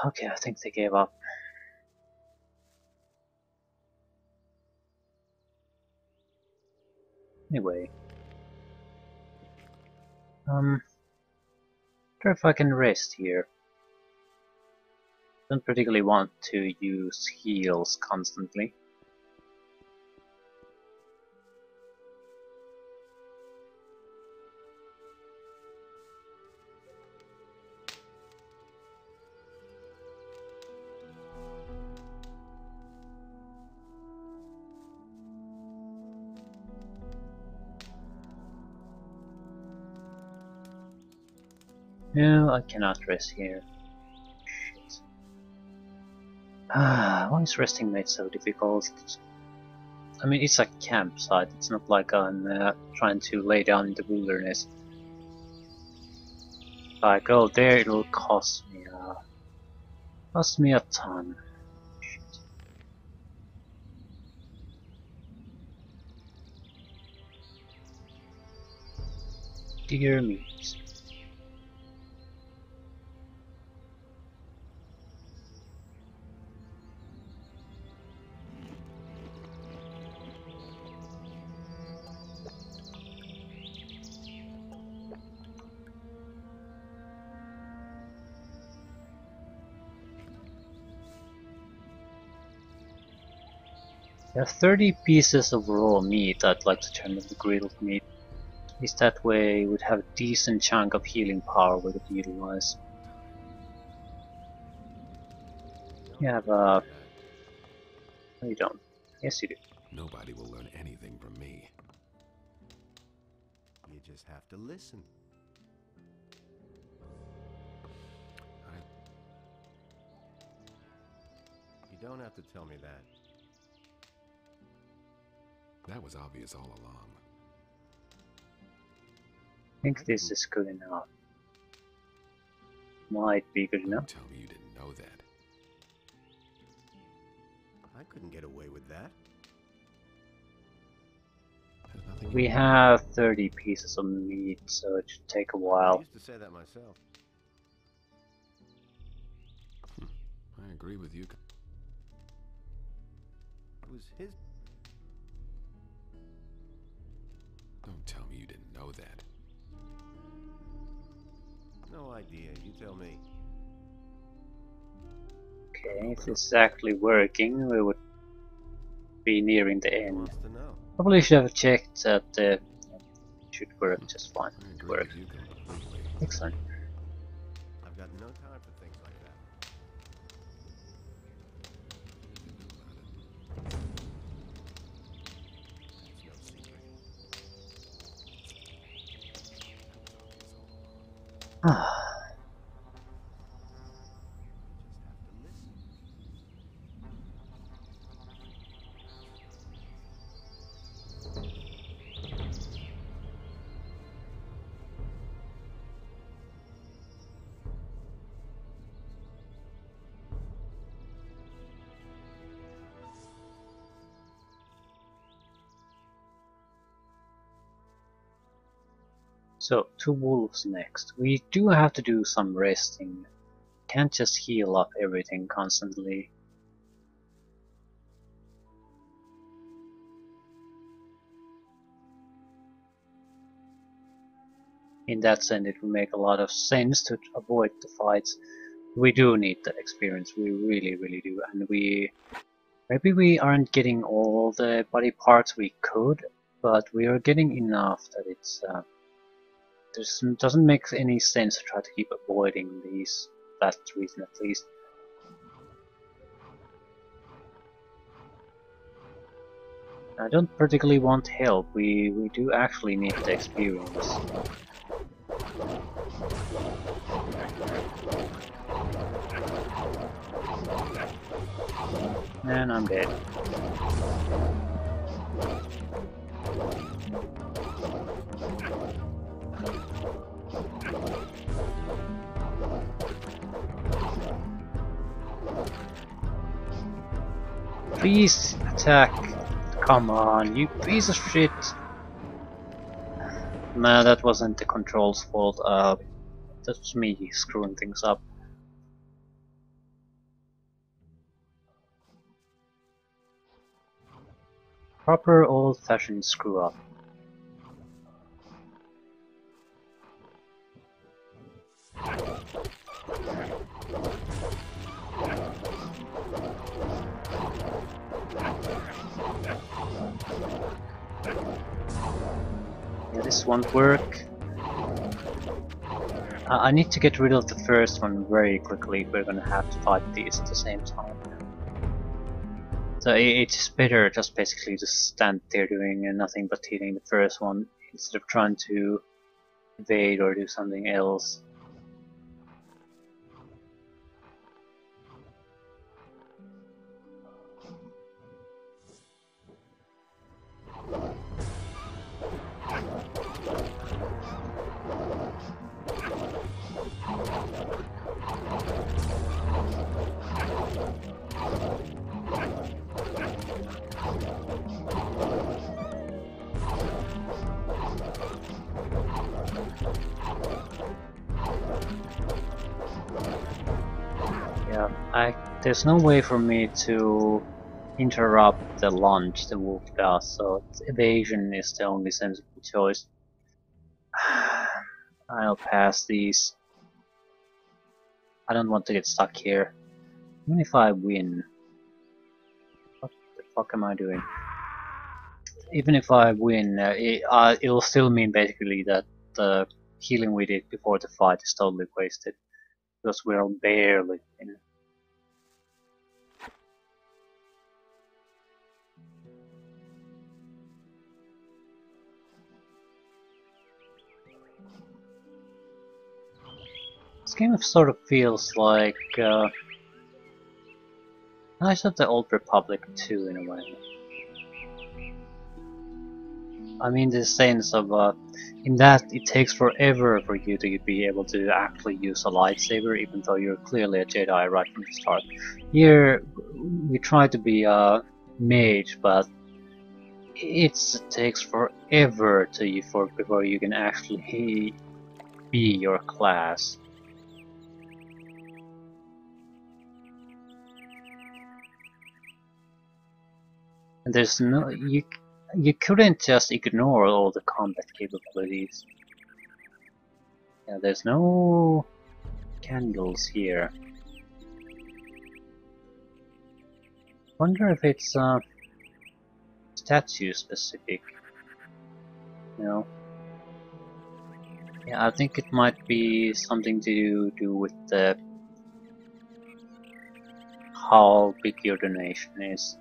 Speaker 3: Okay, I think they gave up. Anyway. Wonder if I can rest here. Don't particularly want to use heals constantly. No, I cannot rest here. Shit. Why is resting made so difficult? I mean, it's a campsite, it's not like I'm trying to lay down in the wilderness. If I go there, it'll cost me a ton. Shit. Dear meat. There are 30 pieces of raw meat I'd like to turn into grilled meat. At least that way we'd have a decent chunk of healing power we could utilize. You have no, you don't. Yes, you do.
Speaker 11: Nobody will learn anything from me.
Speaker 4: You just have to listen. You don't have to tell me that.
Speaker 11: That was obvious all along.
Speaker 3: I think this is good enough. Might be good enough.
Speaker 11: Tell me you didn't know that.
Speaker 4: I couldn't get away with that.
Speaker 3: We have 30 pieces of meat, so it should take a while.
Speaker 4: I used to say that myself.
Speaker 11: I agree with you.
Speaker 4: It was his...
Speaker 11: Don't tell me you didn't know that.
Speaker 4: No idea, you tell me.
Speaker 3: Okay, if this is actually working, we would be nearing the end.
Speaker 4: Wants to know.
Speaker 3: Probably should have checked that it should work just fine. It worked. Excellent.
Speaker 4: I've got no time for things like that. It's no secret.
Speaker 3: So, 2 wolves next. We do have to do some resting. Can't just heal up everything constantly. In that sense, it will make a lot of sense to avoid the fights. We do need the experience, we really do, and maybe we aren't getting all the body parts we could, but we are getting enough that it's doesn't make any sense to try to keep avoiding these, that reason at least. I don't particularly want help, we do actually need the experience. And I'm dead. Please attack. Come on, you piece of shit. Nah, that wasn't the control's fault. That's me screwing things up. Proper old-fashioned screw up. Yeah, this won't work. I need to get rid of the first one very quickly if we're gonna have to fight these at the same time. So it's better just basically to stand there doing nothing but hitting the first one instead of trying to evade or do something else. There's no way for me to interrupt the lunge the wolf does, so evasion is the only sensible choice. I'll pass these. I don't want to get stuck here. Even if I win. What the fuck am I doing? Even if I win, it'll still mean basically that the healing we did before the fight is totally wasted. Because we're barely in. This game sort of feels like Knights of the Old Republic 2 in a way. I mean the sense of in that it takes forever for you to be able to actually use a lightsaber even though you're clearly a Jedi right from the start. Here we try to be a mage, but it takes forever before you can actually be your class. And there's no you couldn't just ignore all the combat capabilities. Yeah, there's no candles here. Wonder if it's statue specific. You know? Yeah, I think it might be something to do with the how big your donation is.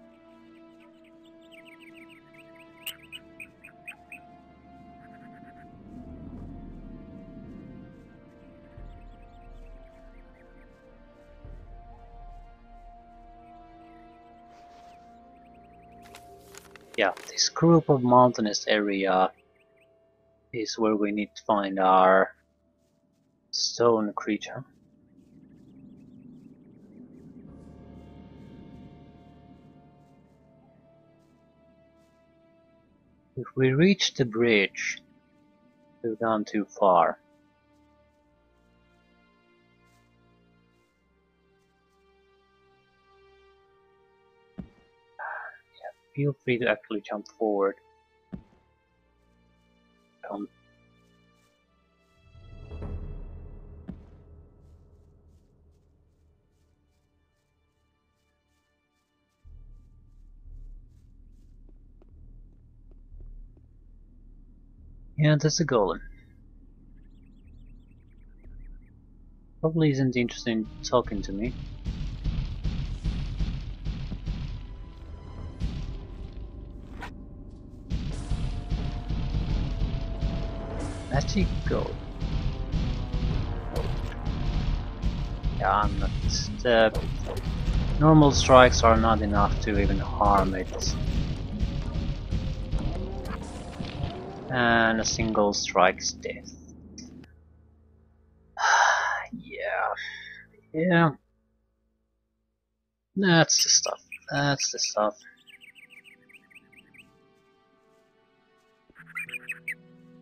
Speaker 3: Yeah, this group of mountainous area is where we need to find our stone creature. If we reach the bridge, We've gone too far. Yeah, feel free to actually jump forward. Come. Yeah, that's a golem. Probably isn't interested in talking to me. Magic go. Yeah, I'm not. The normal strikes are not enough to even harm it. And a single strike's death. Yeah. That's the stuff. That's the stuff.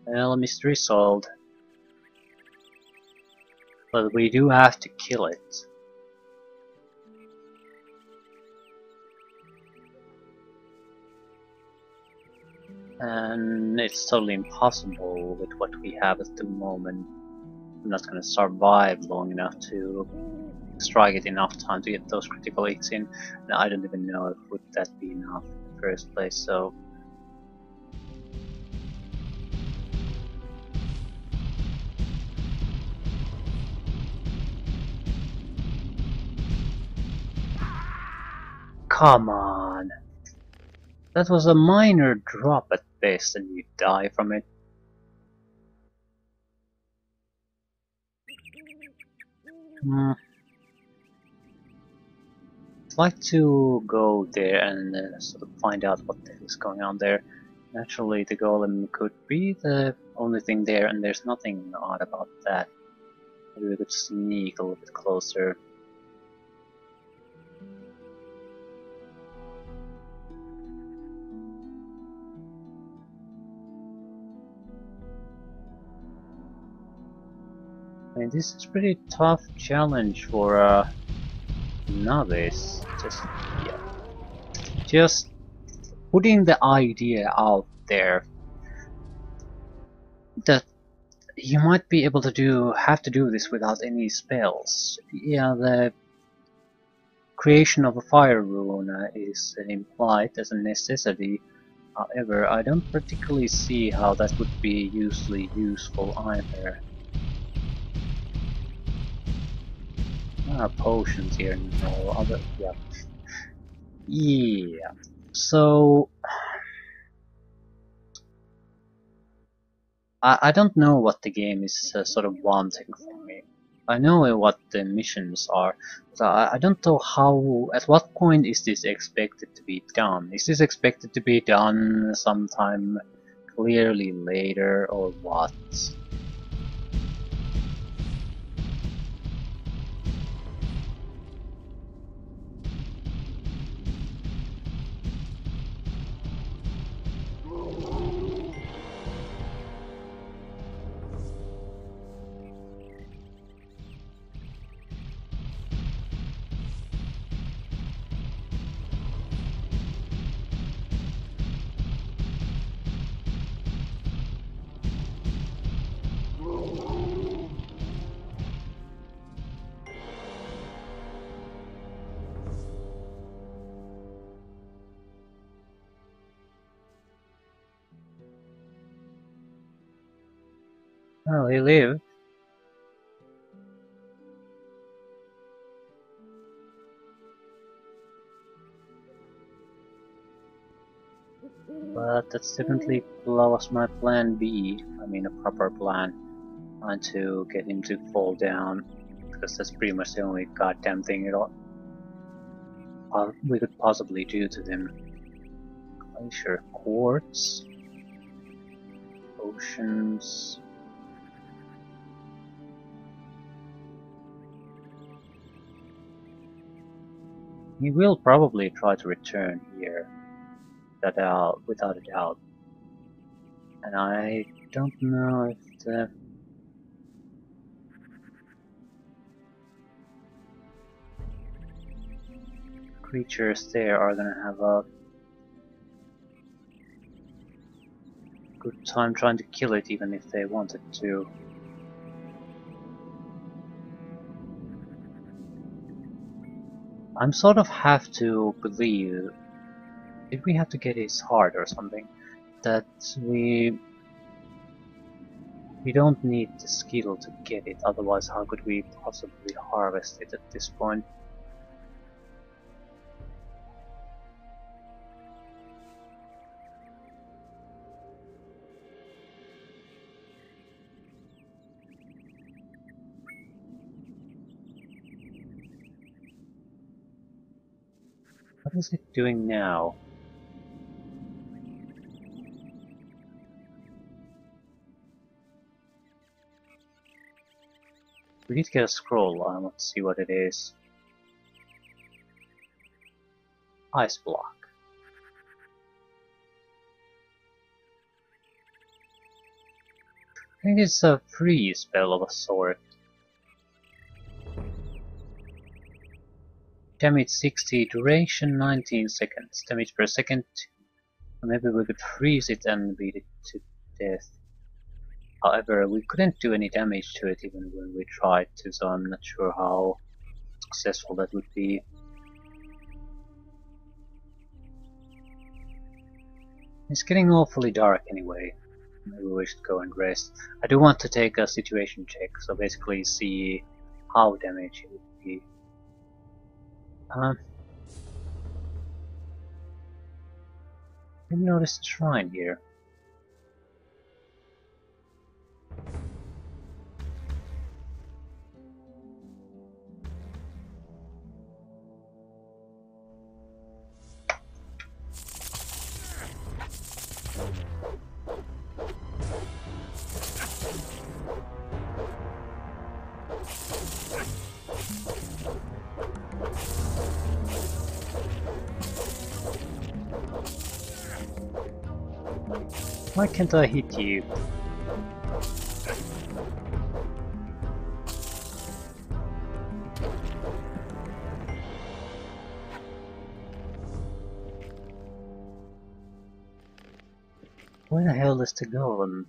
Speaker 3: Well, mystery solved. But we do have to kill it. And it's totally impossible with what we have at the moment. I'm not gonna survive long enough to strike it enough time to get those critical hits in. And I don't even know if would that be enough in the first place, so... Come on! That was a minor drop at best and you die from it. I'd like to go there and sort of find out what the hell is going on there. Naturally, the golem could be the only thing there, and there's nothing odd about that. Maybe we could sneak a little bit closer. I mean, this is a pretty tough challenge for a novice. Just putting the idea out there that you might be able to have to do this without any spells. Yeah, the creation of a fire rune is implied as a necessity. However, I don't particularly see how that would be usually useful either. Potions here, no other. Yeah. So I don't know what the game is sort of wanting from me. I know what the missions are, but I don't know how. At what point is this expected to be done? Is this expected to be done sometime clearly later, or what? Well, he lived. But that's definitely was my plan B. I mean, a proper plan. Trying to get him to fall down, because that's pretty much the only goddamn thing at all we could possibly do to him. Glacier quartz, oceans. He will probably try to return here, without a doubt. And I Don't know if the creatures there are gonna have a good time trying to kill it, even if they wanted to. I'm sort of have to believe, did we have to get his heart or something, that we don't need the skill to get it, otherwise how could we possibly harvest it at this point? What is it doing now? We need to get a scroll. I want to see what it is. Ice block. I think it's a free spell of a sort. Damage 60, duration 19 seconds, damage per second. Maybe we could freeze it and beat it to death. However, we couldn't do any damage to it even when we tried to, so I'm not sure how successful that would be. It's getting awfully dark anyway. Maybe we should go and rest. I do want to take a situation check, so basically see how damage it would be. Didn't notice the shrine here. Why can't I hit you? Where the hell is the golem?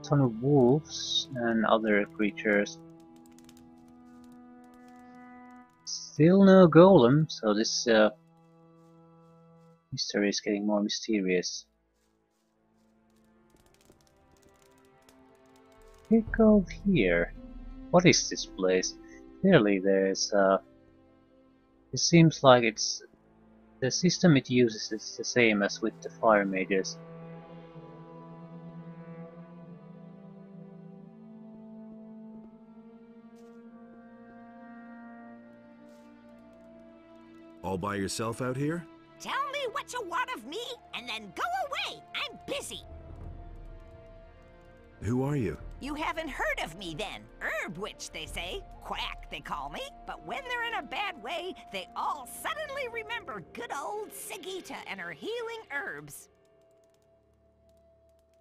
Speaker 3: Ton of wolves and other creatures. Still no golem, so this mystery is getting more mysterious. We go here. What is this place? Clearly there's it seems like it's the system it uses is the same as with the fire mages.
Speaker 1: All by yourself out here?
Speaker 14: Tell me what you want of me, and then go away. I'm busy.
Speaker 1: Who are you?
Speaker 14: You haven't heard of me then. Herb witch, they say. Quack, they call me. But when they're in a bad way, they all suddenly remember good old Sigita and her healing herbs.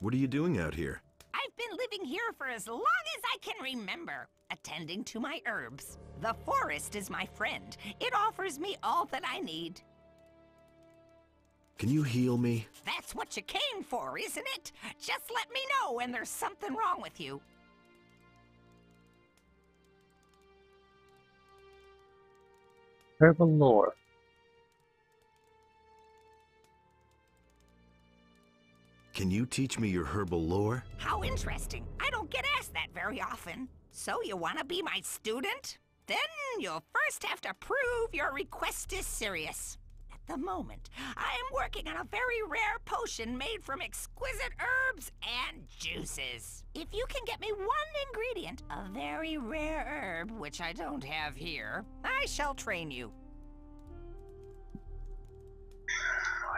Speaker 1: What are you doing out here?
Speaker 14: I've been living here for as long as I can remember, attending to my herbs. The forest is my friend. It offers me all that I need.
Speaker 1: Can you heal me?
Speaker 14: That's what you came for, isn't it? Just let me know when there's something wrong with you.
Speaker 3: Herbal lore.
Speaker 1: Can you teach me your herbal lore?
Speaker 14: How interesting. I don't get asked that very often. So you want to be my student? Then you'll first have to prove your request is serious. the moment. I am working on a very rare potion made from exquisite herbs and juices. If you can get me one ingredient, a very rare herb, which I don't have here, I shall train you.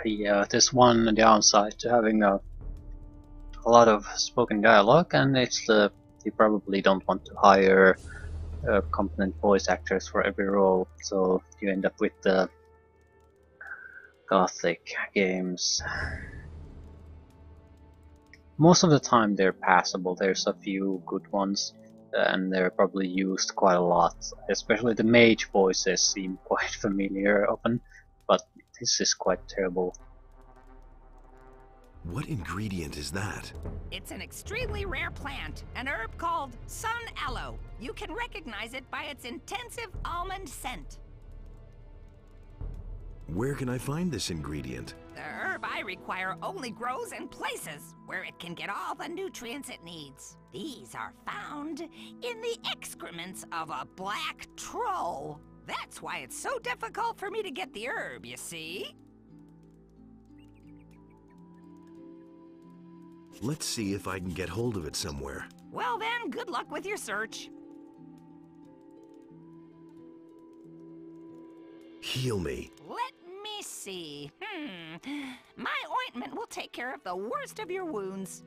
Speaker 3: Yeah, there's one downside to having a lot of spoken dialogue, and it's you probably don't want to hire competent voice actors for every role, so you end up with the Gothic games. Most of the time they're passable. There's a few good ones, and they're probably used quite a lot. Especially the mage voices seem quite familiar often, but this is quite terrible.
Speaker 1: What ingredient is that?
Speaker 14: It's an extremely rare plant, an herb called sun aloe. You can recognize it by its intensive almond scent.
Speaker 1: Where can I find this ingredient?
Speaker 14: The herb I require only grows in places where it can get all the nutrients it needs. These are found in the excrements of a black troll. That's why it's so difficult for me to get the herb, you see?
Speaker 1: Let's see if I can get hold of it somewhere.
Speaker 14: Well then, good luck with your search.
Speaker 1: Heal me.
Speaker 14: Let me see. My ointment will take care of the worst of your wounds.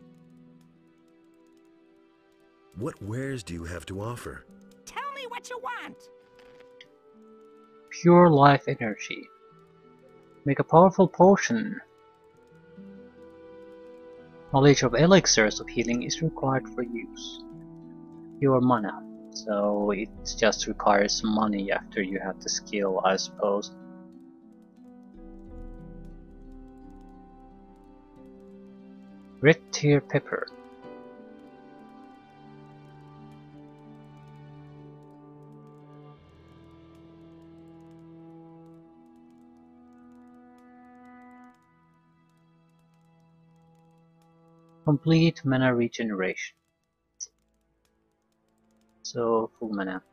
Speaker 1: What wares do you have to offer?
Speaker 14: Tell me what you want.
Speaker 3: Pure life energy. Make a powerful potion. Knowledge of elixirs of healing is required for use. Pure mana. So it just requires money after you have the skill, I suppose. Red tier pepper. Complete mana regeneration. So full mana.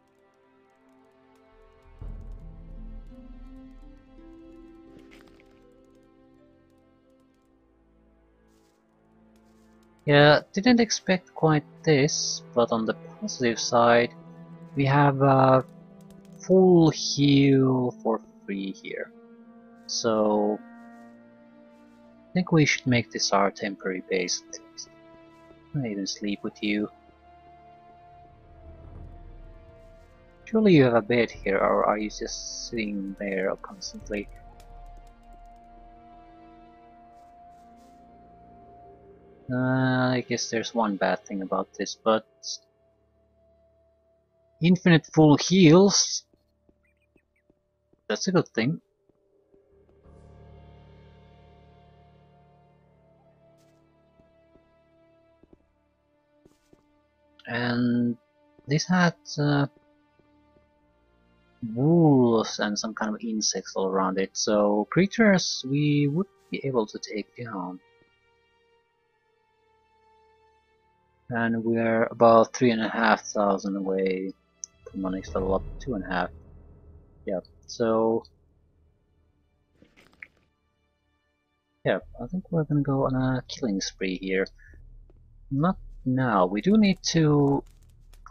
Speaker 3: Yeah, didn't expect quite this, but on the positive side, we have a full heal for free here. So I think we should make this our temporary base at least. I even sleep with you. Surely you have a bed here, or are you just sitting there constantly? I guess there's one bad thing about this, but infinite full heals, that's a good thing. And this had wolves and some kind of insects all around it, so creatures we would be able to take down. And we're about 3,500 away from our next level up, 2.5. Yeah, so yeah, I think we're gonna go on a killing spree here. Not now, we do need to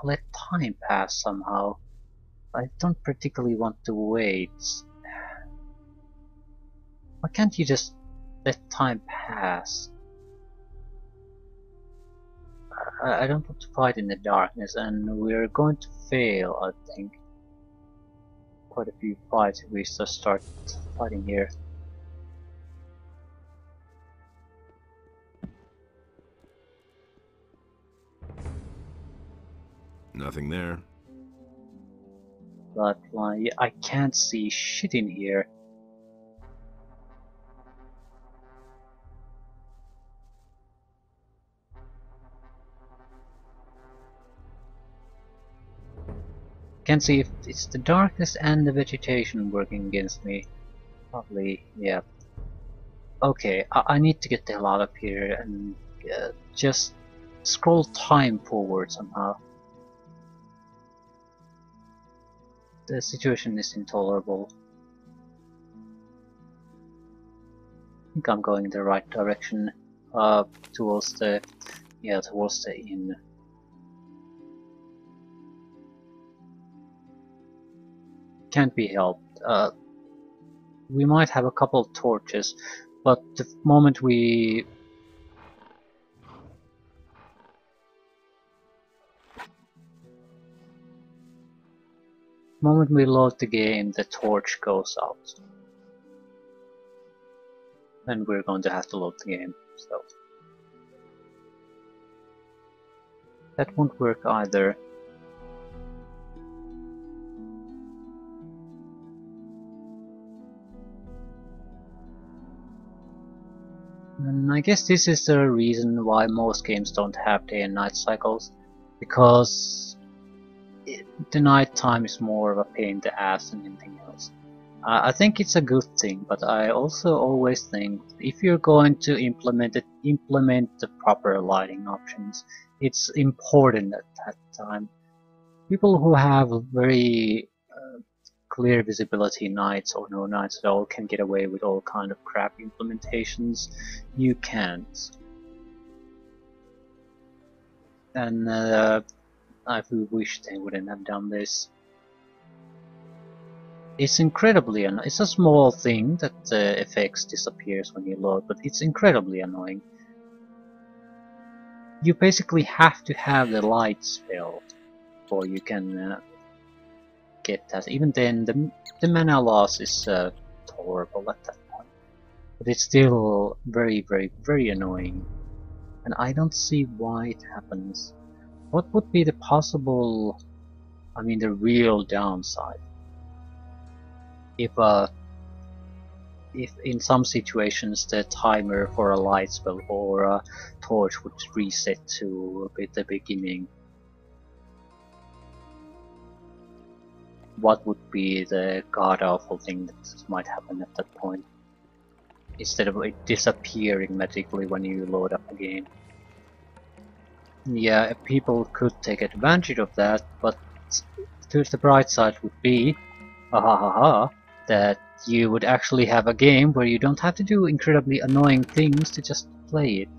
Speaker 3: let time pass somehow. I don't particularly want to wait. Why can't you just let time pass? I don't want to fight in the darkness, and we're going to fail, I think. Quite a few fights if we just start fighting here.
Speaker 1: Nothing there.
Speaker 3: But I can't see shit in here. Can't see if it's the darkness and the vegetation working against me. Probably, yeah. Okay, I need to get the hell out of here and just scroll time forward somehow. The situation is intolerable. think I'm going in the right direction. Towards the inn. Can't be helped. We might have a couple of torches, but the moment we load the game, the torch goes out. And we're going to have to load the game, so that won't work either. And I guess this is the reason why most games don't have day and night cycles, because the night time is more of a pain in the ass than anything else. I think it's a good thing, but I also always think if you're going to implement the proper lighting options. It's important at that time. People who have very clear visibility nights or no nights at all can get away with all kind of crap implementations. You can't. And I wish they wouldn't have done this. It's incredibly annoying. It's a small thing that the effects disappears when you load, but it's incredibly annoying. You basically have to have the light spell before you can get that. Even then, the mana loss is horrible at that point. But it's still very, very, very annoying. And I don't see why it happens. What would be the possible, I mean the real downside? If in some situations the timer for a light spell or a torch would reset to the beginning, what would be the god-awful thing that might happen at that point? Instead of it disappearing magically when you load up again. Yeah, people could take advantage of that, but the bright side would be, that you would actually have a game where you don't have to do incredibly annoying things to just play it.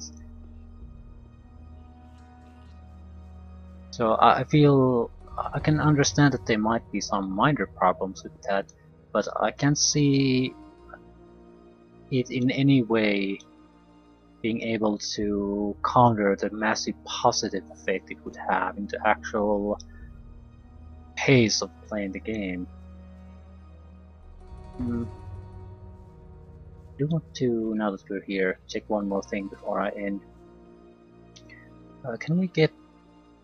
Speaker 3: So I feel I can understand that there might be some minor problems with that, but I can't see it in any way being able to counter the massive positive effect it would have in the actual pace of playing the game. I do want to, now that we're here, check one more thing before I end. Can we get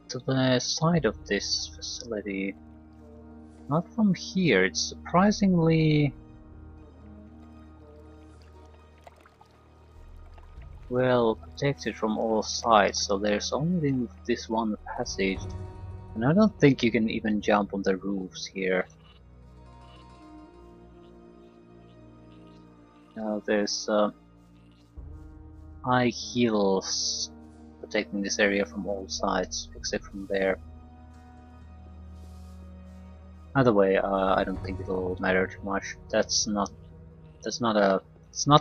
Speaker 3: to the side of this facility? Not from here, it's surprisingly well protected from all sides, so there's only this one passage, and I don't think you can even jump on the roofs here. Now there's high hills protecting this area from all sides, except from there. Either way, I don't think it'll matter too much. It's not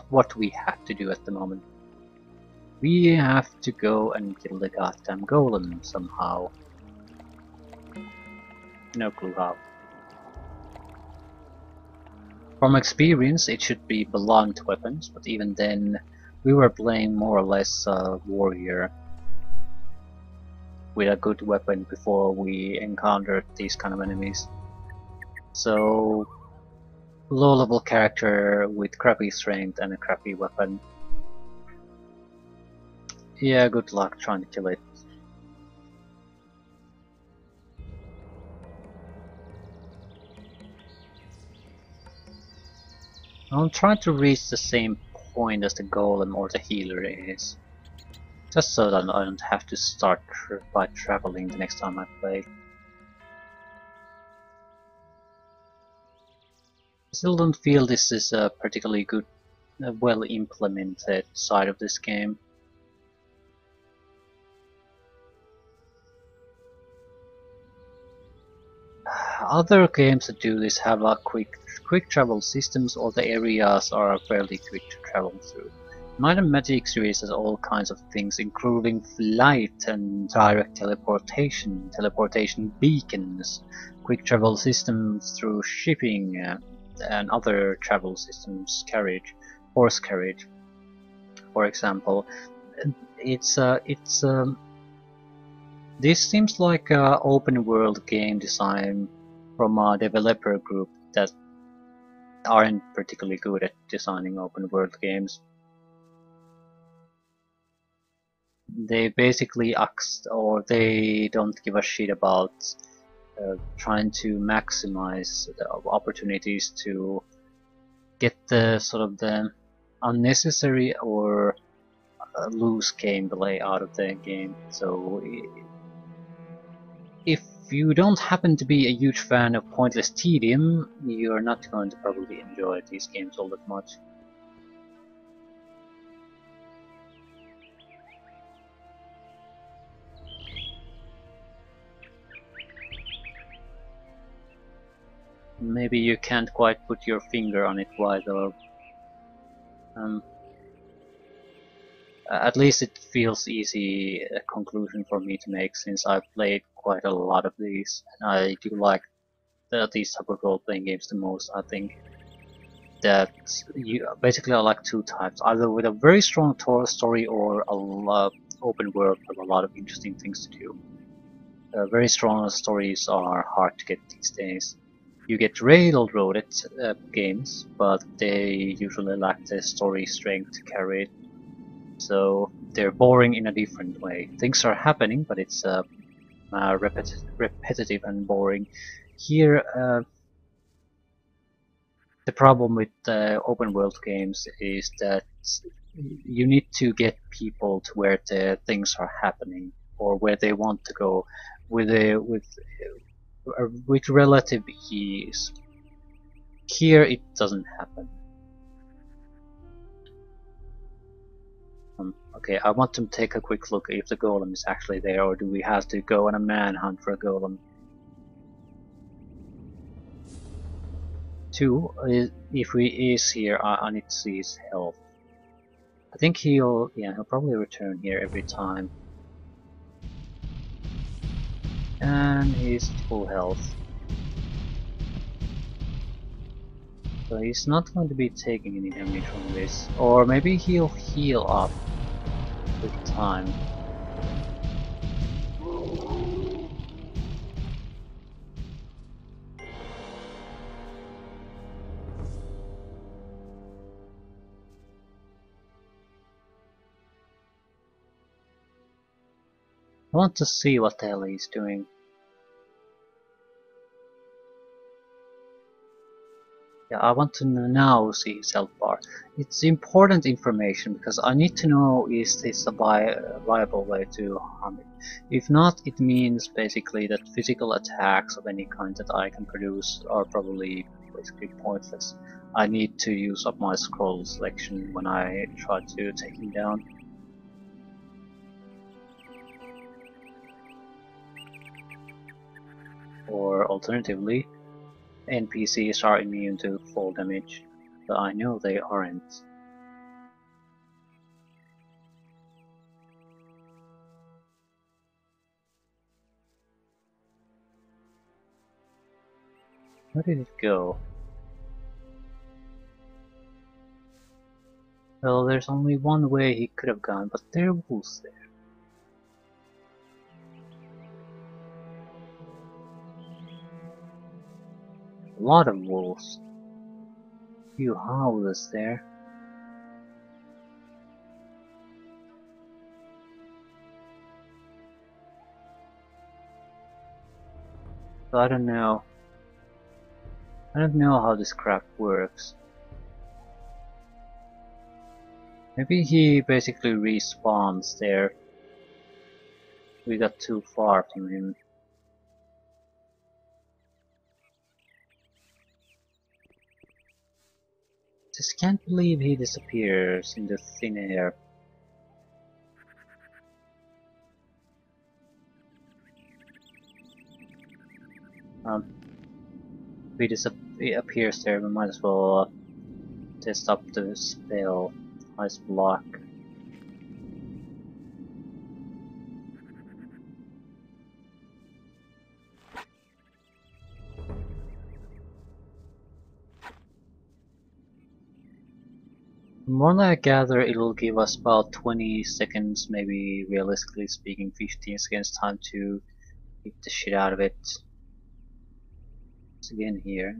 Speaker 3: what we have to do at the moment. We have to go and kill the goddamn golem somehow. No clue how. From experience, it should be blunt weapons, but even then, we were playing more or less warrior with a good weapon before we encountered these kind of enemies. So, low-level character with crappy strength and a crappy weapon. Yeah, good luck trying to kill it. I'm trying to reach the same point as the golem or the healer is, just so that I don't have to start by traveling the next time I play. I still don't feel this is a particularly good, well implemented side of this game. Other games that do this have a quick travel systems, or the areas are fairly quick to travel through. Might and Magic series has all kinds of things, including flight and direct teleportation, teleportation beacons, quick travel systems through shipping, and other travel systems, carriage, horse carriage, for example. This seems like an open world game design from a developer group that aren't particularly good at designing open world games. They basically they don't give a shit about trying to maximize the opportunities to get the sort of the unnecessary or loose gameplay out of the game. So if you don't happen to be a huge fan of pointless tedium, you're not going to probably enjoy these games all that much. Maybe you can't quite put your finger on it why though. At least it feels easy a conclusion for me to make, since I've played quite a lot of these, and I do like these type of role-playing games the most. I think that basically I like two types, either with a very strong story or a open world with a lot of interesting things to do. Very strong stories are hard to get these days. You get railroaded games, but they usually lack the story strength to carry it. So they're boring in a different way. Things are happening, but it's repetitive and boring. Here, the problem with open world games is that you need to get people to where the things are happening or where they want to go with relative ease. Here it doesn't happen. Okay, I want to take a quick look if the golem is actually there, or do we have to go on a manhunt for a golem? 2, if he is here, I need to see his health. I think he'll probably return here every time. And he's full health. So he's not going to be taking any damage from this. Or maybe he'll heal up with time. I want to see what the hell he's doing. Yeah, I want to now see his health bar. It's important information because I need to know is this a viable way to harm it. If not, it means basically that physical attacks of any kind that I can produce are probably basically pointless. I need to use up my scroll selection when I try to take him down. Or alternatively, NPCs are immune to fall damage, but I know they aren't. Where did it go? Well, there's only one way he could have gone, but there are wolves there. A lot of wolves. Few howlers there. So I don't know. I don't know how this crap works. Maybe he basically respawns there. We got too far from him. Just can't believe he disappears in the thin air. If he appears there, we might as well test up the spell. Nice block. From what I gather, it'll give us about 20 seconds, maybe realistically speaking 15 seconds time to beat the shit out of it. Once again here.